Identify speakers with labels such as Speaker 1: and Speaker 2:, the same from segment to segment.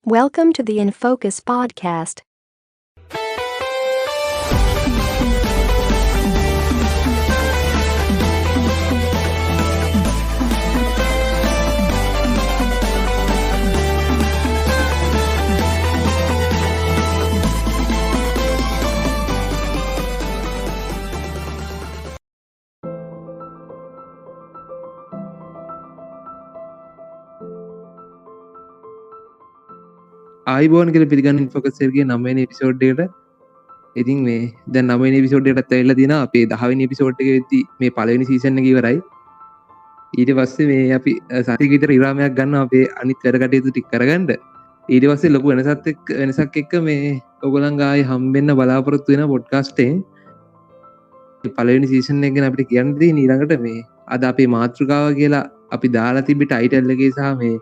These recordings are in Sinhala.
Speaker 1: Welcome to the In Focus podcast.
Speaker 2: ආයිබෝන් කියල පිළිගන්න ෆොකසර්ගේ 9 එපිසෝඩ්ඩට ඉතින් මේ දැන් 9 එපිසෝඩ්ඩට ඇල්ල දින අපේ 10 එපිසෝඩ් එක වෙද්දි මේ පළවෙනි සීසන් එක ඉවරයි. ඊට පස්සේ මේ අපි සතියක විතර විරාමයක් ගන්න අපේ අනිත් වැඩ කටයුතු ටික කරගන්න. ඊට පස්සේ ලොකු වෙනසක් එක්ක මේ ඔයගොල්ලන් ගායි හම්බෙන්න බලාපොරොත්තු වෙන පොඩ්කාස්ට් එකෙන් පළවෙනි සීසන් එක ගැන අපිට කියන්න දෙන්නේ ඊළඟට මේ අද අපේ මාතෘකාව කියලා අපි දාලා තිබි ටයිටල් එකේ සහ මේ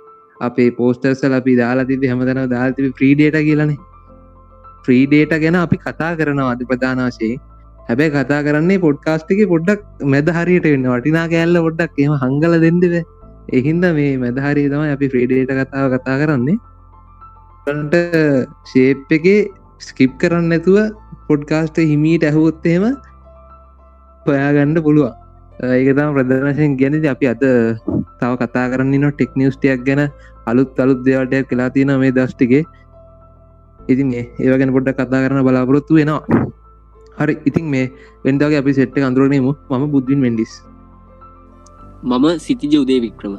Speaker 2: අපේ පෝස්ටර්ස්වල අපි දාලා තිබි හැමතැනම දාලා තිබි ෆ්‍රී ඩේටා කියලානේ. ෆ්‍රී ඩේටා ගැන අපි කතා කරනවා අද ප්‍රධාන වශයෙන්. හැබැයි කතා කරන්නේ පොඩ්කාස්ට් එකේ පොඩ්ඩක් මැද හරියට වෙන්න වටිනා කෑල්ල පොඩ්ඩක් එහෙම හංගලා දෙන්න බෑ. ඒ හින්දා මේ මැද හරිය තමයි අපි ෆ්‍රී ඩේටා කතා කරන්නේ. උන්ට ෂේප් එකේ ස්කිප් කරන්න නැතුව පොඩ්කාස්ට් එක හිමීට ඇහුවොත් එහෙම හොයාගන්න පුළුවන්. ඒක තමයි ප්‍රධාන වශයෙන් කියන්නේ. අපි අද තව කතා කරන්න ඉන්න ටෙක් නිවුස් ටිකක් ගැන අලුත් දේවල් ටිකක් කියලා තියෙනවා මේ දවස් ටිකේ. ඉතින් මේ ඒව ගැන පොඩ්ඩක් කතා කරන්න බලාපොරොත්තු වෙනවා. හරි, ඉතින් මේ වෙනදා වගේ අපි සෙට් එක අඳුරගෙන ඉමු. මම බුද්ධින් වෙන්ඩිස්.
Speaker 3: මම සිතිජ උදේ වික්‍රම.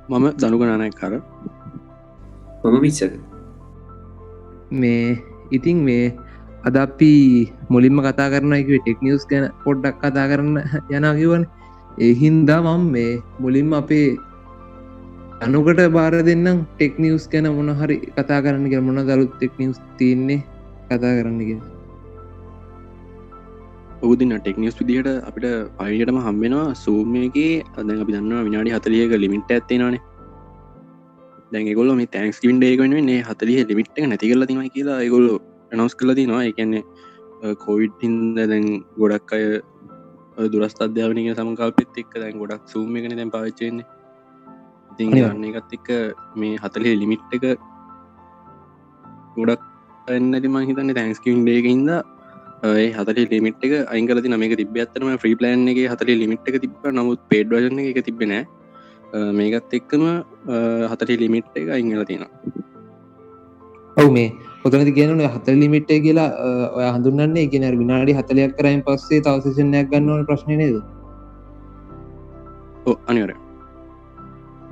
Speaker 4: මම දනුක නානායක්කාර.
Speaker 5: මම විස්සක.
Speaker 2: මේ ඉතින් මේ අද අපි මුලින්ම කතා කරන එක ටෙක් නිවුස් ගැන පොඩ්ඩක් කතා කරන්න යනවා කිව්වනේ. ඒ හින්දා මම මේ මුලින්ම අපේ අනුකට බාර දෙන්නම් ටෙක් නිවුස් ගැන මොන හරි කතා කරන්න කියලා. මොනවද අලුත් ටෙක් නිවුස් තියෙන්නේ කතා කරන්න කියලා.
Speaker 4: ඔහුදින්න ටෙක් නිවුස් විදිහට අපිට පයිටම හම්බෙනවා Zoom එකේ දැන් අපි දන්නවා විනාඩි 40ක ලිමිට් එකක් තියෙනවානේ. දැන් ඒගොල්ලෝ මේ තැන්ක්ස්ගිවිං ඩේ එක වෙනුවෙන් 40 ලිමිට් එක නැති කරලා තියෙනවා කියලා ඒගොල්ලෝ ඇනවුන්ස් කරලා තියෙනවා. ඒ කියන්නේ කොවිඩ් හින්දා දැන් ගොඩක් අය දුරස්ථ අධ්‍යාපනය සමකල්පෙත් එක්ක දැන් ගොඩක් Zoom එකනේ දැන් පාවිච්චි වෙන්නේ. ඉතින් අන්න ඒකත් එක්ක මේ 40 ලිමිට් එක ගොඩක් වෙන්නේ නැති මම හිතන්නේ තැන්ක්ස්ගිවිං ඩේ එකේ හින්දා ඒ 40 ලිමිට් එක අයින් කරලා තියෙනවා. මේක තිබ්බේ ඇත්තටම ෆ්‍රී ප්ලෑන් එකේ 40 ලිමිට් එක තිබ්බා. නමුත් පේඩ් වර්ෂන් එකේ ඒක තිබ්බේ නැහැ. මේකත් එක්කම 40 ලිමිට් එක අයින් කරලා තියෙනවා.
Speaker 2: ඔව් මේ ඔතනදි කියන්නේ 40 ලිමිට් එක කියලා ඔය හඳුන්වන්නේ කියන්නේ අර විනාඩි 40ක් කරායින් පස්සේ තව සෙෂන් එකක් ගන්න ඕන ප්‍රශ්නේ නේද?
Speaker 4: ඔව් අනිවාර්යයෙන්.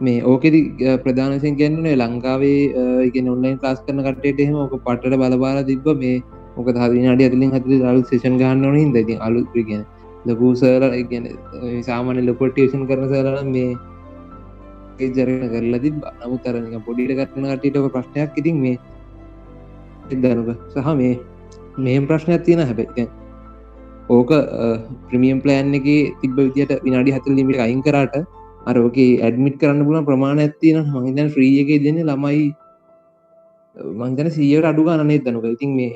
Speaker 2: මේ ඕකෙදි ප්‍රධාන වශයෙන් කියන්නේ ලංකාවේ කියන්නේ ඔන්ලයින් ක්ලාස් කරන කට්ටියට එහෙම ඔක පටට බලපාලා තිබ්බ මේ මොකද විනාඩි 40න් අලුත් සෙෂන් ගන්න ඕන හින්දා ඉතින් අලුත් කියන්නේ ලොකු සර්ලා කියන්නේ සාමාන්‍ය ලොකු ටියුෂන් කරන සර්ලා මේ ඒ ජරන කරලා තිබ්බා. නමුත් අර නිකන් පොඩිට කරන කට්ටියට ඔක ප්‍රශ්නයක්. ඉතින් මේ දනුක සහ මේ මෙහෙම ප්‍රශ්නයක් තියෙනවා. හැබැයි ඕක ප්‍රීමියම් ප්ලෑන් එකේ තිබ්බ විදියට විනාඩි 40 ලිමිට් එක අයින් කරාට අර ඕකේ ඇඩ්මිට් කරන්න පුළුවන් ප්‍රමාණයක් තියෙනවා. මම හිතන්නේ ෆ්‍රී එකේ දෙන්නේ ළමයි මම හිතන්නේ 100කට අඩු ගන්න නේද දනුක. ඉතින් මේ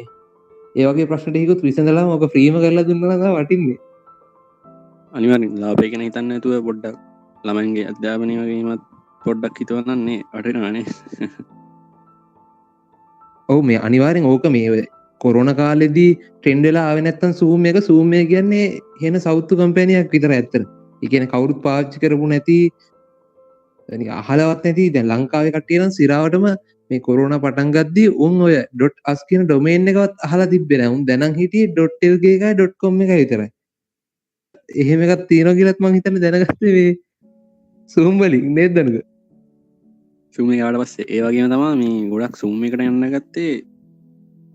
Speaker 2: ඒ වගේ ප්‍රශ්න ටිකකුත් විසඳලාම ඕක ෆ්‍රීම කරලා දුන්නා නම් වටින්නේ.
Speaker 4: අනිවාර්යෙන් ලාභය ගැන හිතන්න නැතුව පොඩ්ඩක් ළමයින්ගේ අධ්‍යාපනය වගේමත් පොඩ්ඩක් හිතවන්නන්නේ වටිනවානේ.
Speaker 2: ඔව් මේ අනිවාර්යෙන් ඕක මේ කොරෝනා කාලෙදී ට්‍රෙන්ඩ් වෙලා ආවේ නැත්තම් Zoom එක කියන්නේሄන සවුත්තු කම්පැනියක් විතරයි ඇත්තට. ඒ කියන්නේ කවුරුත් පාවිච්චි කරපු නැති අහලවත් නැති දැන් ලංකාවේ කට්ටිය නම් සිරාවටම මේ කොරෝනා පටන් ගද්දී උන් ඔය .us කියන ඩොමේන් එකවත් අහලා තිබ්බේ නැහැ. උන් දැනන් හිටියේ .lk එකයි .com එකයි විතරයි. එහෙම එකක් තියෙනවා කියලාත් මං හිතන්නේ දැනගත්තේ මේ Zoom වලින් නේද දනුක?
Speaker 4: Zoom එක ආවට පස්සේ ඒ වගේම තමයි මේ ගොඩක් Zoom එකට යන්න ගත්තේ.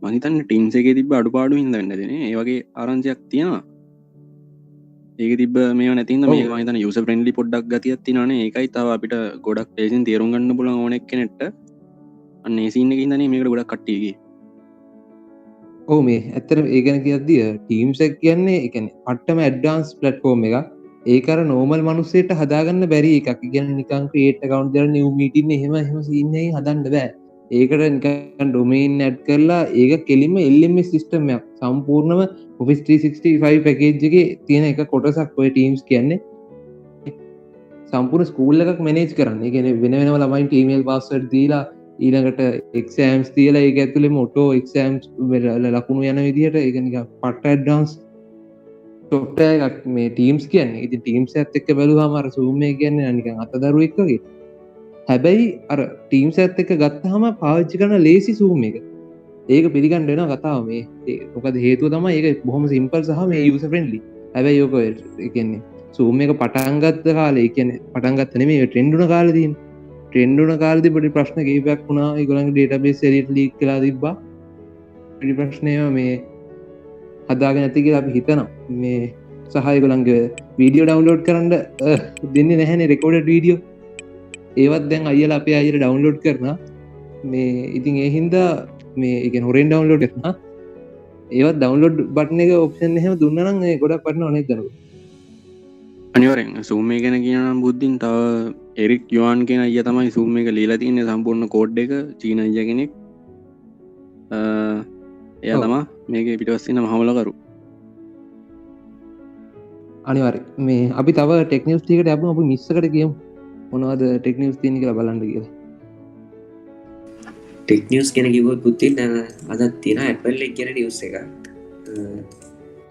Speaker 4: මං හිතන්නේ Teams එකේ තිබ්බ අඩුපාඩු හින්දා වෙන්නද නේ. ඒ වගේ ආරංචියක් තියෙනවා. ඒක තිබ්බ මේව නැති හින්දා මේක මං හිතන්නේ user friendly පොඩ්ඩක් ගතියක් තියෙනවානේ. ඒකයි තව අපිට ගොඩක් ලේසියෙන් තේරුම් ගන්න පුළුවන් ඕන එක්කෙනෙක්ට. අන්න ඒ සීන් එකේ ඉඳන් මේකට ගොඩක් කට්ටිය ගියේ.
Speaker 2: ඔව් මේ ඇත්තටම ඒ ගැන කියද්දී Teams එක කියන්නේ ඒ කියන්නේ පට්ටම ඇඩ්වාන්ස් ප්ලැට්ෆෝම් එකක්. ඒක අර නෝමල් මිනිස්සෙට හදාගන්න බැරි එකක්. ඒ කියන්නේ නිකන් ක්‍රියේට් account දාලා new meeting එහෙම සීන් එකකින් හදන්න බෑ. ඒකට නිකන් domain add කරලා ඒක කෙලින්ම LMS system එකක්. සම්පූර්ණම Office 365 package එකේ තියෙන එක කොටසක් ඔය Teams කියන්නේ. සම්පූර්ණ ස්කූල් එකක් මැනේජ් කරන්න. ඒ කියන්නේ වෙන වෙනම ළමයින්ට ඊමේල් පාස්වර්ඩ් දීලා ඊළඟට එක්ෂෑම්ස් තියලා ඒ ඇතුලේ මොටෝ එක්ෂෑම්ස් ලකුණු යන විදිහට ඒකනික පට්ට ඇඩ්ඩාන්ස් සොෆ්ටය එකක් මේ ටීම්ස් කියන්නේ ඉති ටීම්ස් ඇත් එක්ක බැලුවාම අර සූමය කියන්නේ නිකන් අතදරුවෙක් වගේ හැබැයි අර ටීම්ස් ඇත් එක ගත්තහම පාවිච්චි කරන ලේසි සූම් එක ඒක පිළිගන්න වෙන කතාව මේ මොකද හේතුව තමයි ඒක බොහොම සිම්පල් සහ මේ යුසර් ෆ්‍රෙන්ඩ්ලි හැබැයි යෝක කියන්නේ සූම් එක පටන් ගත්ත කාලේ කියන්නේ පටන් ගත්ත නෙමෙයි ට්‍රෙන්ඩ් වුණ කාලේ තියෙන ට්‍රෙන්ඩ් වුණ කාලේදී පොඩි ප්‍රශ්න කීපයක් වුණා ඒගොල්ලන්ගේ ඩේටාබේස් එලියට ලීක් කරලා තිබ්බා පොඩි ප්‍රශ්නය මේ හදාගෙන ඇති කියලා අපි හිතනවා මේ සහ ඒගොල්ලන්ගේ වීඩියෝ ඩවුන්ලෝඩ් කරන්න දෙන්නේ නැහැනේ රෙකෝඩඩ් වීඩියෝ ඒවත් දැන් අයියලා අපේ අයියට ඩවුන්ලෝඩ් කරනවා මේ ඉතින් ඒ හින්දා මේ ඒ කියන්නේ හොරෙන් ඩවුන්ලෝඩ් කරනවා ඒවත් ඩවුන්ලෝඩ් බටන් එක ඔප්ෂන් එහෙම දුන්නා නම් ඒ ගොඩක් වටිනව නේද දරුවෝ
Speaker 4: අනිවාර්යෙන් සූම් එක ගැන කියනනම් බුද්ධින් තව එරික් යෝන් කියන අයියා තමයි සූම් එක ලියලා තියෙන්නේ සම්පූර්ණ කෝඩ් එක චීන අයියා කෙනෙක් එයා තමයි මේකේ පිටපස්සේ ඉන්න මහමලකරු
Speaker 2: අනිවාර්යෙන් මේ අපි තව ටෙක් නිවුස් ටිකට යමු අපි මිස් එකට ගියමු මොනවද ටෙක් නිවුස් තියෙන කියලා බලන්න කියලා
Speaker 5: ටෙක් නිවස් ගැන කිව්වොත් පුතින් අදත් තියෙන Apple එක ගැන නිවස් එකක්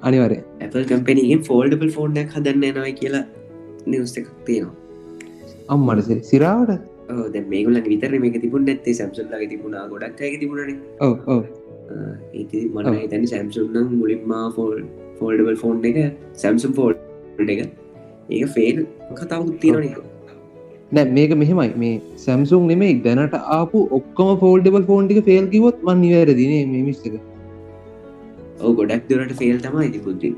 Speaker 2: අනිවාර්යෙන්
Speaker 5: Apple කම්පැනිගෙන් ෆෝල්ඩබල් ෆෝන් එකක් හදන්න යනවා කියලා නිවස් එකක් තියෙනවා
Speaker 2: අම්මට සිරාවට
Speaker 5: ඔව් දැන් මේගොල්ලන්ගේ විතරනේ මේක තිබුණේ නැත්තේ Samsung ලාගේ තිබුණා ගොඩක් අයගේ තිබුණානේ
Speaker 2: ඔව් ඔව්
Speaker 5: ඒක මම හිතන්නේ Samsung නම් මුලින්ම ෆෝල්ඩබල් ෆෝන් එක Samsung ෆෝල්ඩ් එක ඒක ෆේල් කතාවක් තියෙනවනේ
Speaker 2: නෑ මේක මෙහෙමයි මේ සැම්සුන් නෙමෙයි දැනට ආපු ඔක්කොම ෆෝල්ඩබල් ෆෝන් ටික ෆේල් කිව්වොත් මම නිවැරදි නේ මේ මිස් එක
Speaker 5: ඔව් ගොඩක් දුරට ෆේල් තමයි ඉතින් පුතින්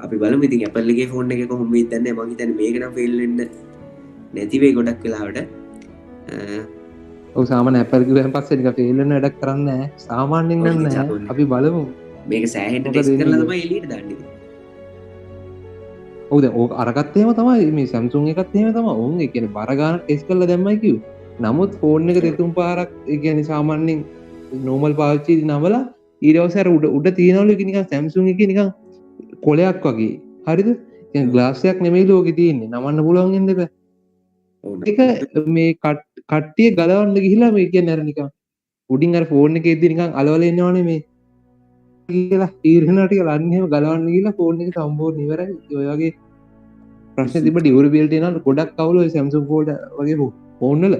Speaker 5: අපි බලමු ඉතින් Apple එකේ ෆෝන් එක කොහොමද දන්නේ මම හිතන්නේ මේක නම් ෆේල් වෙන්න නැති වෙයි ගොඩක් වෙලාවට
Speaker 2: ඔව් සාමාන්‍ය Apple කිව්වන් පස්සේ නිකන් ෆේල් වෙන වැඩක් කරන්නේ නැහැ සාමාන්‍යයෙන් නම් නැහැ අපි බලමු
Speaker 5: මේක සෑහෙන්න ටෙස්ට් කරලා තමයි එළියට දාන්නේ
Speaker 2: ඔව් දැන් ඕක අරගත්ත එහෙම තමයි මේ Samsung එකත් එහෙම තමයි උන් ඒ කියන්නේ බර ගන්න ටෙස්ට් කරලා දැම්මයි කිව්වේ නමුත් ෆෝන් එක දෙතුන් පාරක් ඒ කියන්නේ සාමාන්‍යයෙන් නෝමල් පාවිච්චි නමලා ඊට පස්සේ අර උඩ තියනවලු ඒක නිකන් Samsung එකේ නිකන් කොලයක් වගේ හරිද කියන්නේ ග්ලාස් එකක් නෙමෙයි ලෝකේ තියෙන්නේ නමන්න පුළුවන් වෙන්න බෑ ඒක මේ කට්ටිය ගලවන්න ගිහිලා මේ කියන්නේ අර නිකන් උඩින් අර ෆෝන් එකේ ඉද්දි නිකන් අලවල එනවනේ මේ කියලා ඊරෙනා ටික ලන්න එහෙම ගලවන්න ගිහිලා ෆෝන් එක සම්පූර්ණ ඉවරයි ඔය වගේ ප්‍රශ්න තිබ්බ ඩියුරබිලිටි එක ගොඩක් අවුල ඔය Samsung Fold වගේ ෆෝන් වල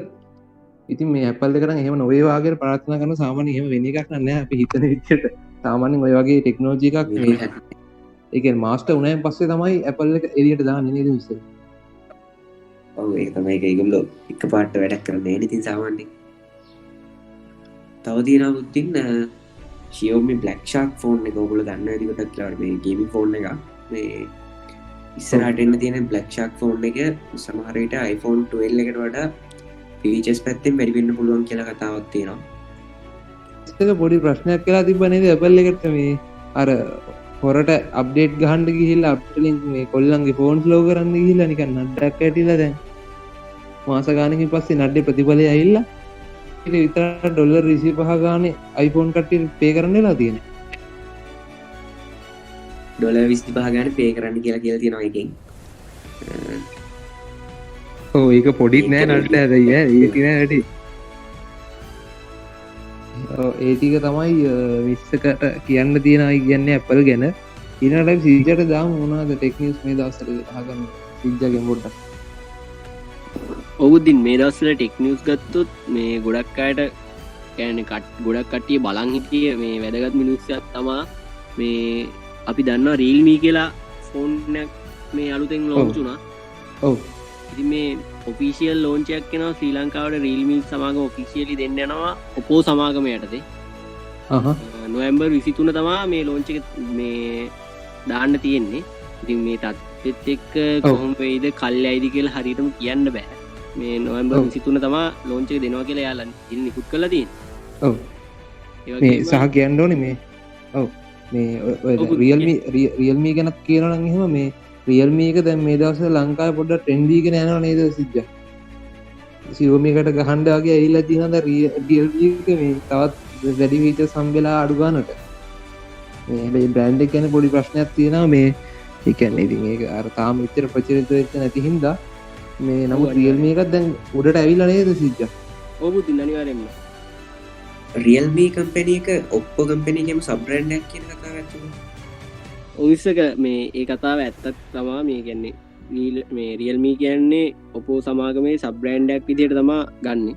Speaker 2: ඉතින් මේ Apple එක නම් එහෙම නොවේ වාගේ ප්‍රාර්ථනා කරන සාමාන්‍යයෙන් එහෙම වෙන එකක් නෑ අපි හිතන විදිහට සාමාන්‍යයෙන් ඔය වගේ ටෙක්නොලොජි එකක් මේ ඒ කියන්නේ මාස්ටර් වුණායින් පස්සේ තමයි Apple එක එළියට දාන්නේ නේද ඉතින්
Speaker 5: ඔව් ඒක තමයි ඒගොල්ලෝ එකපාරට වැඩක් කරන්නේ නේ ඉතින් සාමාන්‍යයෙන් තව තියෙනවා පුතින් Xiaomi Black Shark ෆෝන් එක ඔයගොල්ලෝ දන්නවා ඇති කොටක් කියලා මේ ගේමින් ෆෝන් එක මේ ඉස්සරහට එන්න තියෙන Black Shark ෆෝන් එක සමහර විට iPhone 12 එකට වඩා ෆීචර්ස් පැත්තෙන් වැඩි වෙන්න පුළුවන් කියලා කතාවක් තියෙනවා.
Speaker 2: ඒක පොඩි ප්‍රශ්නයක් කියලා තිබ්බ නේද Apple එකට මේ අර හොරට අප්ඩේට් ගහන්න ගිහිල්ලා අප්ඩේට් මේ කොල්ලන්ගේ ෆෝන් ස්ලෝ කරන්න ගිහිල්ලා නිකන් නඩක් ඇටිලා දැන් මාස ගානකින් පස්සේ නඩේ ප්‍රතිඵලය ඇවිල්ලා ඒක විතර ඩොලර් 25 ගානේ iPhone කට්ටියට පේ කරන්න වෙලා තියෙනවා.
Speaker 5: ඩොලර් 25 ගානේ පේ කරන්න කියලා තියෙනවා එකෙන්.
Speaker 2: ඔව් ඒක පොඩිත් නෑ නඩට හැබැයි ඒක නෑ ඇටි. ඔව් ඒ ටික තමයි විශ්සකට කියන්න තියෙනවා කියන්නේ Apple ගැන. ඊළඟට සීජට දාමු මොනවද ටෙක් නිවුස් මේ දවස්වල අහගන්න සීජගෙන් පොඩ්ඩක්.
Speaker 3: ඔවුදින් මේ දවස්වල ටෙක් නිවුස් ගත්තොත් මේ ගොඩක් අයට කියන්නේ ගොඩක් කට්ටිය බලන් හිටියේ මේ වැදගත් නිවුස්යක් තමා මේ අපි දන්නවා Realme කියලා ෆෝන් එකක් මේ අලුතෙන් ලොන්ච් වුණා.
Speaker 2: ඔව්.
Speaker 3: ඉතින් මේ ඔෆිෂියල් ලෝන්ච් එකක් වෙනවා ශ්‍රී ලංකාවට Realme සමාගම ඔෆිෂියලි දෙන්න යනවා Oppo සමාගම යටතේ. නොවැම්බර් 23 තමයි මේ ලෝන්ච් එක මේ දාන්න තියෙන්නේ. ඉතින් මේ තත්ත්වෙත් එක්ක කොහොම වෙයිද කල්යයිද කියලා හරියටම කියන්න බෑ. මේ නොවැම්බර් 23 තමයි ලෝන්ච් එක දෙනවා කියලා එයාලා ඉතින් නිකුත් කරලා තියෙන්නේ.
Speaker 2: ඔව්. මේ සහ කියන්න ඕනේ මේ ඔව් මේ Realme ගැනත් කියනවා නම් එහෙම මේ Realme එක දැන් මේ දවස්වල ලංකාවේ පොඩ්ඩක් ට්‍රෙන්ඩි එකන යනවා නේද සිද්ධ. Xiaomi එකට ගහන්න වගේ ඇවිල්ලා තියෙනවා දැන් Realme එක මේ තවත් වැඩි ෆීචර්ස් හම්බෙලා අඩු ගන්නට. මේ හැබැයි බ්‍රෑන්ඩ් එක ගැන පොඩි ප්‍රශ්නයක් තියෙනවා මේ ඒ කියන්නේ ඉතින් ඒක අර තාම ඉතර ප්‍රචලිත වෙච්ච නැති හින්දා මේ නමුත් Realme එකක් දැන් උඩට ඇවිල්ලා නේද සිද්ධ.
Speaker 3: ඔව් පුතින් අනිවාර්යෙන්ම.
Speaker 5: රියල්මී කම්පැනිය එක ඔප්පෝ කම්පැනිකම සබ්‍රන්ඩක් කියන කතාව ඇතුව
Speaker 3: ඔවිස්සක මේ ඒ කතාව ඇත්තත් තමා මේ ගැන්නේ නීල මේ රියල්මී කියන්නේ ඔපෝ සමාගමේ සබ්‍රන්ඩක් විදියට තමා ගන්න.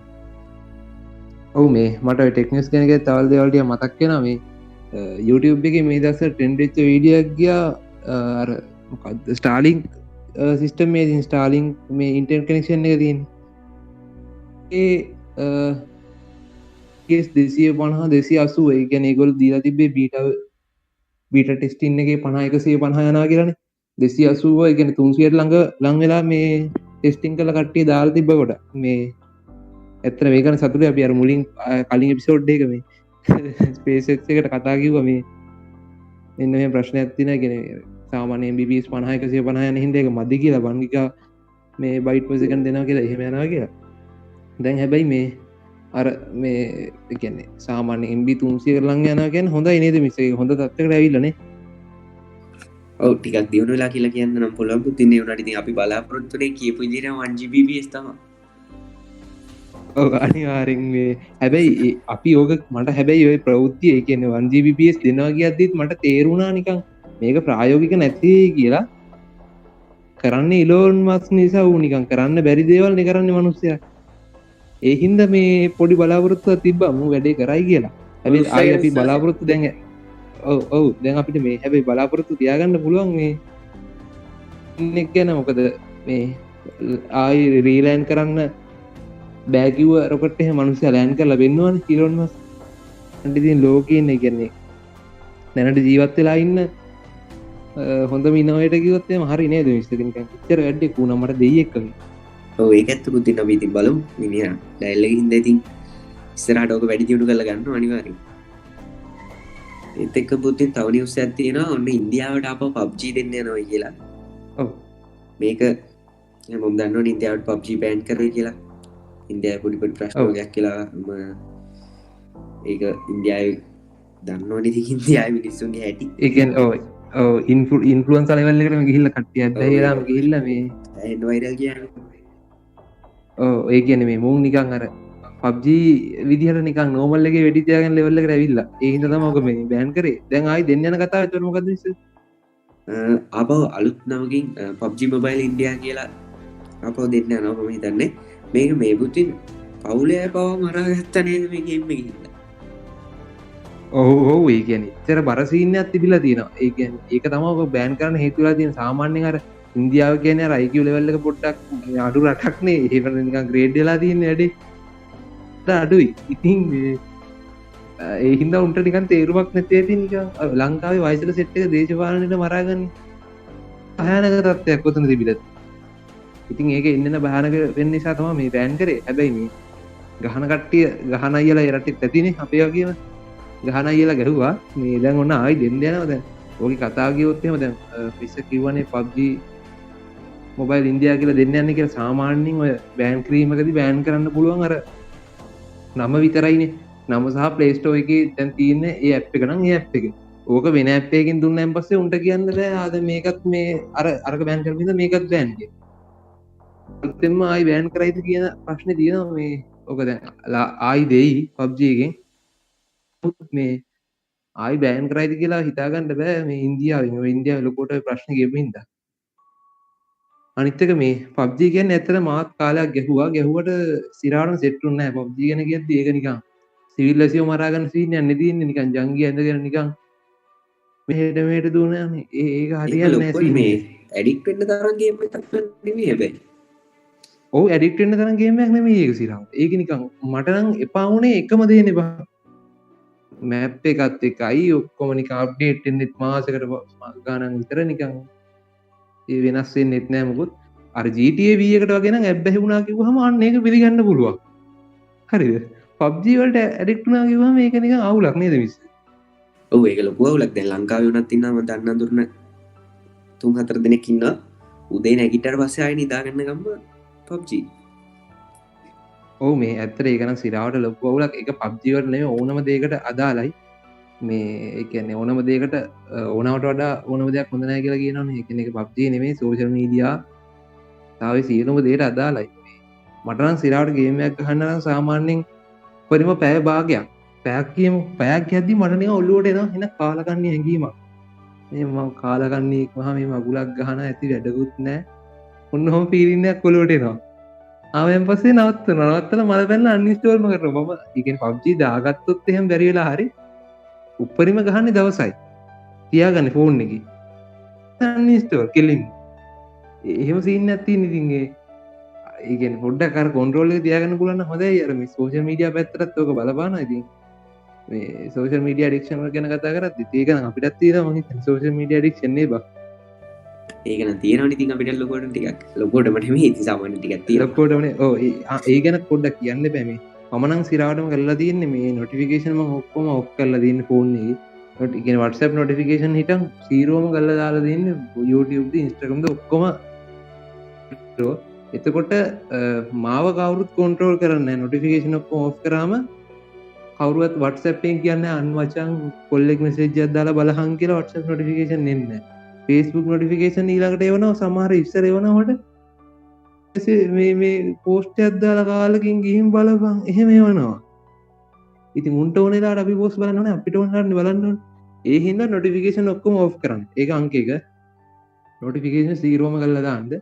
Speaker 2: ඔවු මේ මට ටෙක්නිස් කෙනක තවල් දෙවල්ටිය මතක් කියෙන මේ YouTube එක මේ දස ටෙන්ඩච්ච වීඩියක් ගිය ස්ටාලිං සිිස්ටම් මේ ස්ටාලිං මේ ඉන්ටර් කනෙක්ෂන් එක තින් ඒ දෙසිය පණහා දෙසි අසුව ගැන ගොල් දීලා තිබේ බීට ටෙස්ටින් එක 5150 යනා කියරන 280 ගැන 300 ළඟ ලංවෙලා මේ ටෙස්ටිං කළ කට්ටිය දාල් තිබ කොට මේ ඇත්තර මේකන සතුර අපි අර මුලින් කලින් එපිසෝඩ් එක මේ ස්පේස් එකට කතා කිව්ව මේ එන්න මේ ප්‍රශ්න ඇත්තින ගෙන සාමානය බිස් 5150 හිද එක මදි කියලා බංගික මේ බයිට් පසිකන් දෙනවා කියලා එහෙම යනවා කියලා දැන් හැබැයි මේ අර මේ කියන්නේ සාමාන්‍ය එම්බි 300 ලං යනගෙන් හොඳ නේද මිසේ හොඳ තත්වකට ඇවිල්ලනේ
Speaker 5: ඔව් ටිකක් දියුණු වෙලා කියලා කියන්න නම් පුළුවන් පුතින් ඒ උනාට ඉතින් අපි බලාපොරොත්තුනේ කියපු විදිහට 1GBps තමයි.
Speaker 2: ඔව් අනිවාර්යෙන් මේ හැබැයි අපි ඕක මට හැබැයි ඔය ප්‍රවෘත්තිය ඒ කියන්නේ 1GBps දෙනවා කියද්දිත් මට තේරුණා නිකන් මේක ප්‍රායෝගික නැති කියලා කරන්න ඉලෝන් මස්ක් නිසා ඌ නිකන් කරන්න බැරි දේවල් නේ කරන්නේ මිනිස්සයා. ඒ හින්දා මේ පොඩි බලාපොරොත්තුවක් තිබ්බා මම වැඩේ කරයි කියලා. හැබැයි ආයි අපි බලාපොරොත්තු දැන් ඔව් දැන් අපිට මේ හැබැයි බලාපොරොත්තු තියාගන්න පුළුවන් මේ ඉන්නෙක් ගැන මොකද මේ ආයි රීලෑන්ඩ් කරන්න බෑ කිව්ව රොකට් එක මිනිස්සයා ලෑන්ඩ් කරලා වෙන්නවනේ ඉලෝන් මස්ක්. අන්ට ඉතින් ලෝකේ ඉන්නේ කියන්නේ දැනට ජීවත් වෙලා ඉන්න හොඳම ඉනෝවේට කිව්වොත් එහෙම හරි නේද මිස්ටර් නිකන් ඉච්චර වැඩේ කුණා මට දෙයියෙක් වගේ.
Speaker 5: ඔව් ඒක ඇත්ත පුතින් අපි ඉතින් බලමු මිනිහා ඩයල් එකේ හින්දා ඉතින් ඉස්සරහට ඕක වැඩි දියුණු කරලා ගන්න අනිවාර්යයෙන්. ඒත් එක්ක පුතින් තව නිවුස් එකක් තියෙනවා ඔන්න ඉන්දියාවට ආපහු PUBG දෙන්න යනවා කියලා.
Speaker 2: ඔව්
Speaker 5: මේක මම දන්නවනේ ඉන්දියාවට PUBG බෑන් කරේ කියලා. ඉන්දියාවේ පොඩි පොඩි ප්‍රශ්න වගේක් කියලා ඒක ඉන්දියාවේ දන්නවනේ ඉතින් ඉන්දියාවේ මිනිස්සුන්ගේ හැටි.
Speaker 2: ඒ කියන්නේ ඔව් ඉන්ෆ්ලුවන්සර් ලෙවල් එකටම ගිහිල්ලා කට්ටිය ඇදහිලාම ගිහිල්ලා මේ
Speaker 5: ඇහෙන් වයිරල් කියන්නේ.
Speaker 2: ඒ කියන්නේ මේ මුන් නිකන් අර PUBG විදිහට නිකන් නෝමල් එකේ වෙඩි තියාගෙන ලෙවල් එකට ඇවිල්ලා ඒ හින්දා තමයි ඔක මේ බෑන් කරේ. දැන් ආයි දෙන්න යන කතාව එතකොට මොකද්ද මිස්ටර්?
Speaker 5: ආපහු අලුත් නමකින් PUBG Mobile India කියලා ආපහු දෙන්න යනවා මම හිතන්නේ. මේක මේ පුතින් පවුලේ අය පව මරා ගත්තා නේද මේ ගේම් එකේ හින්දා.
Speaker 2: ඔව් ඒ කියන්නේ ඉතර බර සීන් එකක් තිබිලා තියෙනවා. ඒ කියන්නේ ඒක තමයි ඔක බෑන් කරන්න හේතු වෙලා තියෙන සාමාන්‍යයෙන් අර ඉන්දියාව කියන්නේ අර IQ ලෙවල් එක පොඩ්ඩක් අඩු රටක් නේ. ඒක නිකන් ග්‍රේඩ් වෙලා තියෙන වැඩේ. අඩුයි. ඉතින් ඒ හින්දා උන්ට නිකන් තේරුමක් නැති ඇති නිකන් ලංකාවේ වයසට සෙට් එක දේශපාලනෙට මරාගන්නේ. භයානක තත්ත්වයක් උතන තිබිලා. ඉතින් ඒක එන්න භයානක වෙන්න නිසා තමයි මේ බෑන් කරේ. හැබැයි මේ ගහන කට්ටිය ගහන අයියලා ඒ රටෙත් ඇතිනේ අපේ වගේම. ගහන අයියලා ගැහුවා. මේ දැන් ඔන්න ආයි දෙන්න යනවා දැන්. ඕකේ කතාව කිව්වොත් එහෙම දැන් පිස්ස කිව්වනේ PUBG මොබයිල් ඉන්දියා කියලා දෙන්න යන්නේ කියලා සාමාන්‍යයෙන් ඔය බෑන් ක්‍රීමකදී බෑන් කරන්න පුළුවන් අර නම විතරයිනේ. නම සහ ප්ලේ ස්ටෝර් එකේ දැන් තියෙන්නේ ඒ ඇප් එක නම් ඒ ඇප් එක. ඕක වෙන ඇප් එකකින් දුන්නාන් පස්සේ උන්ට කියන්න බෑ ආද මේකත් මේ අරක බෑන් කරපු නිසා මේකත් බෑන් කියලා. අලුතෙන්ම ආයි බෑන් කරයිද කියන ප්‍රශ්නේ තියෙනවා මේ. ඕක දැන් ආයි දෙයි PUBG එකෙන් මේ ආයි බෑන් කරයිද කියලා හිතාගන්න බෑ මේ ඉන්දියාවෙන්. ඔය ඉන්දියාවේ ලොකෝට ප්‍රශ්න ගෙවු හින්දා. අනිත් එක මේ PUBG කියන්නේ ඇත්තට මාත් කාලයක් ගැහුවට සිරාටම සෙට් වුණේ නැහැ. PUBG ගැන කියද්දි ඒක නිකන් සිවිල් ඇසියෝ මරා ගන්න සීන් එකක් නෙදී ඉන්නේ නිකන් ජංගිය ඇඳගෙන නිකන් මෙහෙට දුවනනේ. ඒක හරියන්නේ නැහැ සීන්
Speaker 5: මේ ඇඩික්ට් වෙන්න තරම් ගේම් එකක් නෙමෙයි හැබැයි.
Speaker 2: ඔව් ඇඩික්ට් වෙන්න තරම් ගේම් එකක් නෙමෙයි ඒක සිරාව. ඒක නිකන් මට නම් එපා වුණේ එකම දේනේ බා. මැප් එකත් එකයි ඔක්කොම නිකන් අප්ඩේට් වෙන්නෙත් මාසෙකට ගානක් විතර නිකන් ඒ වෙනස් වෙන්නෙත් නෑ මොකුත්. අර GTA V එකට වගේ නම් ඇබ්බැහි වුණා කිව්වහම අන්න ඒක පිළිගන්න පුළුවන්. හරිද? PUBG වලට ඇඩික්ට් වුණා කිව්වම මේක නිකන් අවුලක් නේද මිස්?
Speaker 5: ඔව් ඒක ලොකු අවුලක්. දැන් ලංකාවේ වුණත් ඉන්නවා මම දන්න අඳුරන 3-4 දෙනෙක් ඉන්නවා. උදේ නැගිට්ටට පස්සේ ආයෙ නිදාගන්න ගම්ම PUBG.
Speaker 2: ඔව් මේ ඇත්තට ඒක නම් සිරාවට ලොකු අවුලක්. ඒක PUBG වලට නෙමෙයි ඕනම දෙයකට අදාළයි. මේ ඒ කියන්නේ ඕනම දෙයකට ඕනවට වඩා ඕනම දෙයක් හොඳ නැහැ කියලා කියනවනේ. ඒ කියන්නේ ඒක PUBG නෙමෙයි සෝෂල් මීඩියා තාවේ සියලුම දෙයට අදාළයි. මට නම් සිරාවට ගේම් එකක් ගහන්න නම් සාමාන්‍යයෙන් උපරිම පැය භාගයක් පැයක් කියම පැයක් ඇද්දි මටනය ඔල්ලුවට එන එන කාලකන්නේ හැඟීමක් මම කාලකන්නේ මහ මේ මගුලක් ගහන ඇති වැඩකුත් නෑ ඔන්න හොම පිරින්නයක් කොලුවට එනවා ආවෙන් පස්සේ නවත්තල මල පැන්න අනිස්ටෝල්ම කර මම ඉගෙන් පබ්ජී දාගත්තොත් එහෙම බැරිවෙලා හරි උපරිම ගහන්නේ දවසයි තියාගන්න ෆෝන් එක අනිස්ටෝල් කෙලින් එහෙම සින්න ඇති නිතින්ගේ ඒගෙන් පොඩ්ඩ කර කොන්ටරෝල තියාගන්න පුලන්න හොදයි අරම සෝෂ මීඩිය පැත්තරත් ෝක බලපාන ඉතින් මේ සෝෂ මීඩිය ඩික්ෂන ගැන කතා කරත් ඒක අපිටත් තීර ම සෝෂ මීඩිය ඩික්ෂන්නේ බ
Speaker 5: ඒකන තියෙන ති අපිට ලොකොට ටික් ලොකොටමට මේ සාමාන ටිකත්
Speaker 2: ලොකෝටන ඒ ගැන පොඩ්ඩක් කියන්න පැමේ මනං සිරාටම කරලා තියන්න මේ නොටිෆිකේෂන්ම ඔක්කොම ඔක් කරලා තින්න ෆෝන්නේ නොටිගෙන වටසප් නොටිෆිකේෂන් හිටම් සීරෝම කල්ල දාලා දන්න YouTube ඉස්ට්‍රකම්ද ඔක්කොම එතකොට මාව කවරුත් කොන්ට්‍රෝල් කරන්න නොටිෆිකේෂන් ඔක්කො ඔෆ් කරාම කවරුවත් වටසපෙන් කියන්න අන්වචන් කොල්ලෙක් මෙසේජ දාලා බලහන් කියලා වටසප් නොටිෆිකේෂන් එන්න ෆේස්බුක් නොටිෆිකේෂන් ඊළඟට එවනවා සමහර ඉස්සර එවනකොට මේ පෝස්ට් අද්දාල කාලකින් ගිහිම් බලපන් එහෙම එවනවා ඉති මුන්ට ඕනෙලා අපි පෝස් බලන්න අපිට ඔන්නන්න බලන්න ඒ හින්ද නොටිෆිකේෂන් ඔක්කොම ඔෆ් කරන්න ඒ අංක එක නොටිෆිකේෂන් සීරෝම කල්ල දාන්ද